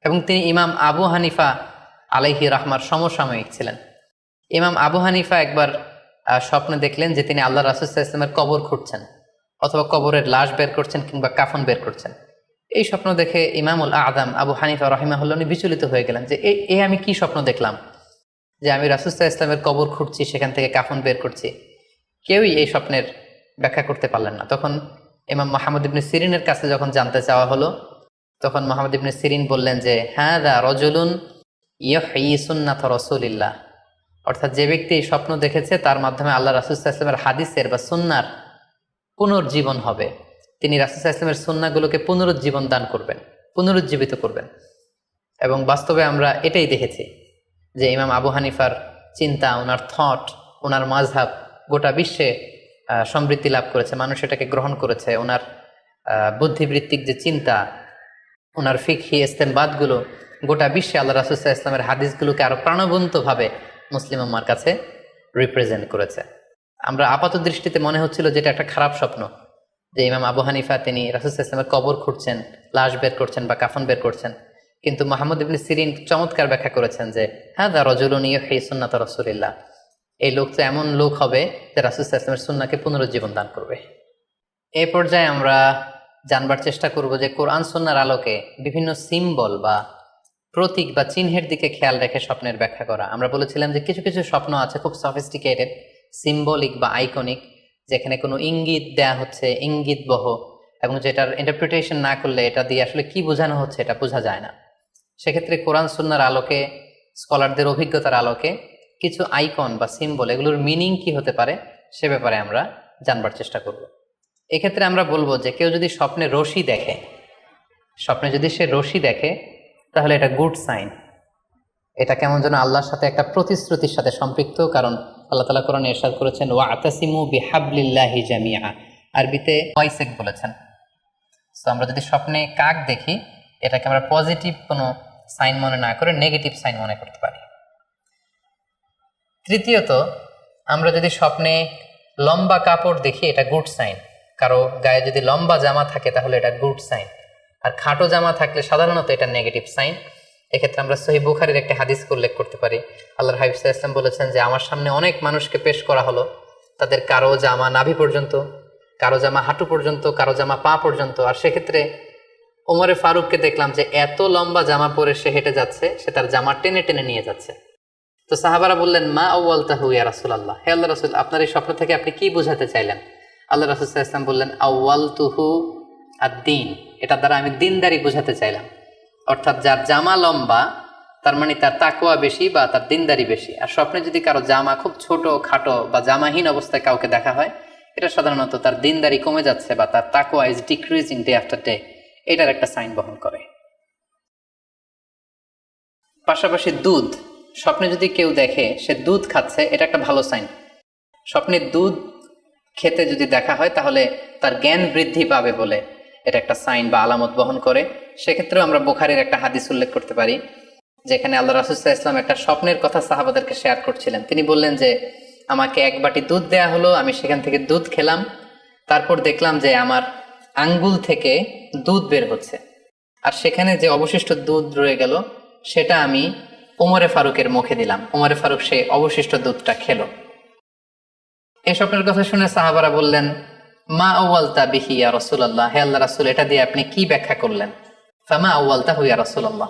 এবং তিনি ইমাম আবু হানিফা আলাইহি রাহমার সমসাময়িক ছিলেন। ইমাম আবু হানিফা একবার স্বপ্নে দেখলেন যে তিনি আল্লাহ রাসূল সাল্লাল্লাহু আলাইহি ওয়াসাল্লামের কবর খুঁড়ছেন, অথবা কবরের লাশ বের করছেন কিংবা কাফন বের করছেন। এই স্বপ্ন দেখে ইমামুল আযম আবু হানিফা রাহিমাহুল্লাহ উনি বিচলিত হয়ে গেলেন যে এই আমি কি স্বপ্ন দেখলাম, যে আমি রাসূল সাল্লাল্লাহু আলাইহি ওয়াসাল্লামের কবর খুঁড়ছি, সেখান থেকে কাফন বের করছি। কেউই এই স্বপ্নের ব্যাখ্যা করতে পারলেন না। তখন ইমাম মুহাম্মদ ইবনে সিরিনের কাছে যখন জানতে চাওয়া হলো, তখন মুহাম্মদ ইবনে সিরিন বললেন যে হাযা রাজুলুন ইউহয়ি সুন্নাত রাসূলিল্লাহ, অর্থাৎ যে ব্যক্তি এই স্বপ্ন দেখেছে তার মাধ্যমে আল্লাহ রাসূল সাল্লাল্লাহু আলাইহি ওয়াসাল্লামের হাদিসের বা সুন্নাহর পুনর্জীবন হবে। তিনি রাসূল সাল্লাল্লাহু আলাইহি ওয়াসাল্লামের সুন্নাহগুলোকে পুনরুজ্জীবন দান করবেন, পুনরুজ্জীবিত করবেন। এবং বাস্তবে আমরা এটাই দেখেছি যে ইমাম আবু হানিফার চিন্তা, ওনার থট, ওনার মাযহাব গোটা বিশ্বে সমৃদ্ধি লাভ করেছে, মানুষ এটাকে গ্রহণ করেছে। ওনার বুদ্ধিবৃত্তিক যে চিন্তা, ওনার ফিকহি ইস্তেমবাদগুলো গোটা বিশ্বে আল্লাহ রাসূল সাল্লাল্লাহু আলাইহি ওয়াসাল্লামের হাদিসগুলোকে আরো প্রাণবন্তভাবে মুসলিম উম্মার কাছে রিপ্রেজেন্ট করেছে। আমরা আপাত দৃষ্টিতে মনে হচ্ছিল যে এটা একটা খারাপ স্বপ্ন, যে ইমাম আবু হানিফা তিনি রাসূল সাল্লাল্লাহু আলাইহি ওয়াসাল্লামের কবর খুঁড়ছেন, লাশ বের করছেন বা কাফন বের করছেন। কিন্তু মুহাম্মদ ইবনে সিরিন চমৎকার ব্যাখ্যা করেছেন যে হাযা রাজুলুন ইউহয়ি সুন্নাত রাসূলিল্লাহ, এই লোক তো এমন লোক হবে যে রাসূল সাল্লাল্লাহু আলাইহি ওয়াসাল্লামের সুন্নাহকে পুনরুজ্জীবন দান করবে। এই পর্যায়ে আমরা জানবার চেষ্টা করব যে কোরআন সুন্নাহর আলোকে বিভিন্ন সিম্বল বা প্রতীক বা চিহ্নের দিকে খেয়াল রেখে স্বপ্নের ব্যাখ্যা করা। আমরা বলেছিলাম যে কিছু কিছু স্বপ্ন আছে খুব সফিস্টিকেটেড, সিম্বলিক বা আইকনিক, যেখানে কোনো ইঙ্গিত দেয়া হচ্ছে, ইঙ্গিতবহ, এবং যেটার ইন্টারপ্রিটেশন না করলে এটা দিয়ে আসলে কি বোঝানো হচ্ছে এটা বোঝা যায় না। সেক্ষেত্রে কোরআন সুন্নাহর আলোকে, স্কলারদের অভিজ্ঞতার আলোকে কিছু আইকন বা সিম্বল, এগুলোর মিনিং কি হতে পারে সে ব্যাপারে আমরা জানবার চেষ্টা করব। এক্ষেত্রে আমরা বলবো যে কেউ যদি স্বপ্নে রশি দেখে, স্বপ্নে যদি সে রশি দেখে তাহলে এটা গুড সাইন। এটা কেমন যেন আল্লাহর সাথে একটা প্রতিশ্রুতির সাথে সম্পৃক্ত, কারণ আল্লাহ তাআলা কোরআনে ইরশাদ করেছেন ওয়াতাসিমু বিহাবলিল্লাহি জামিআ, আরবিতে ওয়াইসেক বলেছেন। সো আমরা যদি স্বপ্নে কাক দেখি এটাকে আমরা পজিটিভ কোনো সাইন মনে না করে নেগেটিভ সাইন মনে করতে পারি। তৃতীয়ত, আমরা যদি স্বপ্নে লম্বা কাপড় দেখি এটা গুড সাইন। কারো গায়ে যদি লম্বা জামা থাকে তাহলে এটা গুড সাইন, আর খাটো জামা থাকলে সাধারণত এটা নেগেটিভ সাইন। এক্ষেত্রে আমরা সহিহ বুখারীর একটা হাদিস উল্লেখ করতে পারি। আল্লাহর হাবিব সাল্লাল্লাহু আলাইহি ওয়াসাল্লাম বলেছেন যে আমার সামনে অনেক মানুষকে পেশ করা হলো, তাদের কারো জামা নাভি পর্যন্ত, কারো জামা হাঁটু পর্যন্ত, কারো জামা পা পর্যন্ত। আর সেক্ষেত্রে ওমরে ফারুককে দেখলাম যে এত লম্বা জামা পরে সে হেঁটে যাচ্ছে, সে তার জামা টেনে টেনে নিয়ে যাচ্ছে। তো সাহাবারা বললেন, মা আউয়ালতাহু ইয়া রাসূলুল্লাহ, হে আল্লাহ রাসূল, আপনার এই স্বপ্ন থেকে আপনি কি বোঝাতে চাইলেন? আল্লাহ রাসূল সাল্লাল্লাহু আলাইহি ওয়াসাল্লাম বললেন, আউয়ালতুহু আদ-দীন, এটা দ্বারা আমি দিনদারি বোঝাতে চাইলাম। অর্থাৎ যার জামা লম্বা তার মানে তার তাকওয়া বেশি বা তার দিনদারি বেশি। আর স্বপ্নে যদি কারো জামা খুব ছোট খাটো বা জামাহীন অবস্থায় কাউকে দেখা হয়, এটা সাধারণত তার দিনদারি কমে যাচ্ছে বা তার তাকওয়া is decreasing day after day, এটার একটা সাইন বহন করে। পাশাপাশি দুধ, স্বপ্নে যদি কেউ দেখে সে দুধ খাচ্ছে, এটা একটা ভালো সাইন। স্বপ্নে দুধ খেতে যদি দেখা হয় তাহলে তার জ্ঞান বৃদ্ধি পাবে বলে এটা একটা সাইন বা আলামত বহন করে। সেক্ষেত্রেও আমরা বুখারীর একটা হাদিস উল্লেখ করতে পারি, যেখানে আল্লাহ রাসূল সাল্লাল্লাহু আলাইহি ওয়াসাল্লাম একটা স্বপ্নের কথা সাহাবাদেরকে শেয়ার করছিলেন। তিনি বললেন যে, আমাকে এক বাটি দুধ দেয়া হলো, আমি সেখান থেকে দুধ খেলাম, তারপর দেখলাম যে আমার আঙ্গুল থেকে দুধ বের হচ্ছে, আর সেখানে যে অবশিষ্ট দুধ রয়ে গেল সেটা আমি ওমরে ফারুকের মুখে দিলাম। ওমরে ফারুক সেই অবশিষ্ট দুধটা খেলো। এই স্বপ্নের কথা শুনে সাহাবারা বললেন, মা আউয়ালতা বিহি ইয়া রাসূলুল্লাহ, হে আল্লাহ রাসূল, এটা দিয়ে আপনি কি ব্যাখ্যা করলেন? ফামা আউয়ালতাহু ইয়া রাসূলুল্লাহ,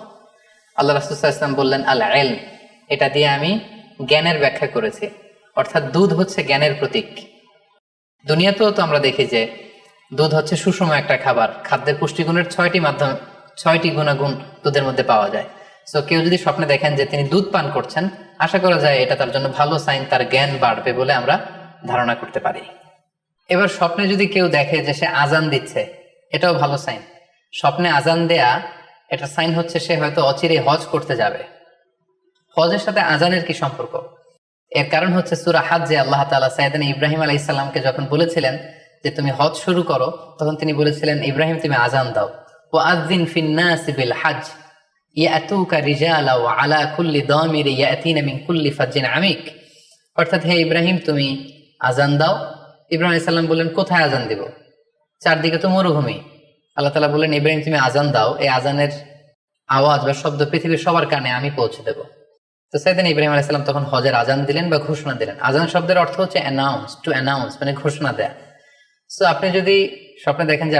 আল্লাহ রাসূল সাল্লাল্লাহু আলাইহি ওয়াসাল্লাম বললেন, আল ইলম, এটা দিয়ে আমি জ্ঞানের ব্যাখ্যা করেছি। অর্থাৎ দুধ হচ্ছে জ্ঞানের প্রতীক। দুনিয়াতেও তো আমরা দেখি যে দুধ হচ্ছে সুষম একটা খাবার, খাদ্যের পুষ্টিগুণের 6টি গুণাগুণ দুধের মধ্যে পাওয়া যায়। সো কেউ যদি স্বপ্নে দেখেন যে তিনি দুধ পান করছেন, আশা করা যায় এটা তার জন্য ভালো সাইন, তার জ্ঞান বাড়বে বলে আমরা ধারণা করতে পারি। এবার স্বপ্নে যদি কেউ দেখে যে সে আজান দিচ্ছে, এটাও ভালো সাইন। স্বপ্নে আজান দেয়া এটা সাইন হচ্ছে সে হয়তো অচিরে হজ করতে যাবে। হজের সাথে আজানের কি সম্পর্ক? এর কারণ হচ্ছে সূরা হজ্জে আল্লাহ তাআলা সাইয়েদনা ইব্রাহিম আলাইহিস সালামকে যখন বলেছিলেন যে তুমি হজ শুরু করো, তখন তিনি বলেছিলেন, ইব্রাহিম তুমি আজান দাও, ওয়া আযযিন ফিন নাসি বিল হজ ইয়াতুকা রিজালা ওয়া আলা কুল্লি দামির ইয়াতিনা মিন কুল্লি ফাজ্জিন আমিক। অর্থাৎ হে ইব্রাহিম তুমি আজান দাও। ইব্রাহিম আলাইহিস সালাম বললেন, কোথায় আজান দিব? চারদিকে তো মরুভূমি। আল্লাহ তাআলা বললেন, ইব্রাহিম তুমি আজান দাও, এই আজানের আওয়াজ বা শব্দ পৃথিবীর সবার কানে আমি পৌঁছে দেব। তো সাইয়েদনা ইব্রাহিম আলাইহিস সালাম তখন হজের আজান দিলেন বা ঘোষণা দিলেন। আজান শব্দের অর্থ হচ্ছে অ্যানাউন্স, টু অ্যানাউন্স, মানে ঘোষণা দেয়া। সো আপনি যদি স্বপ্নে দেখেন যে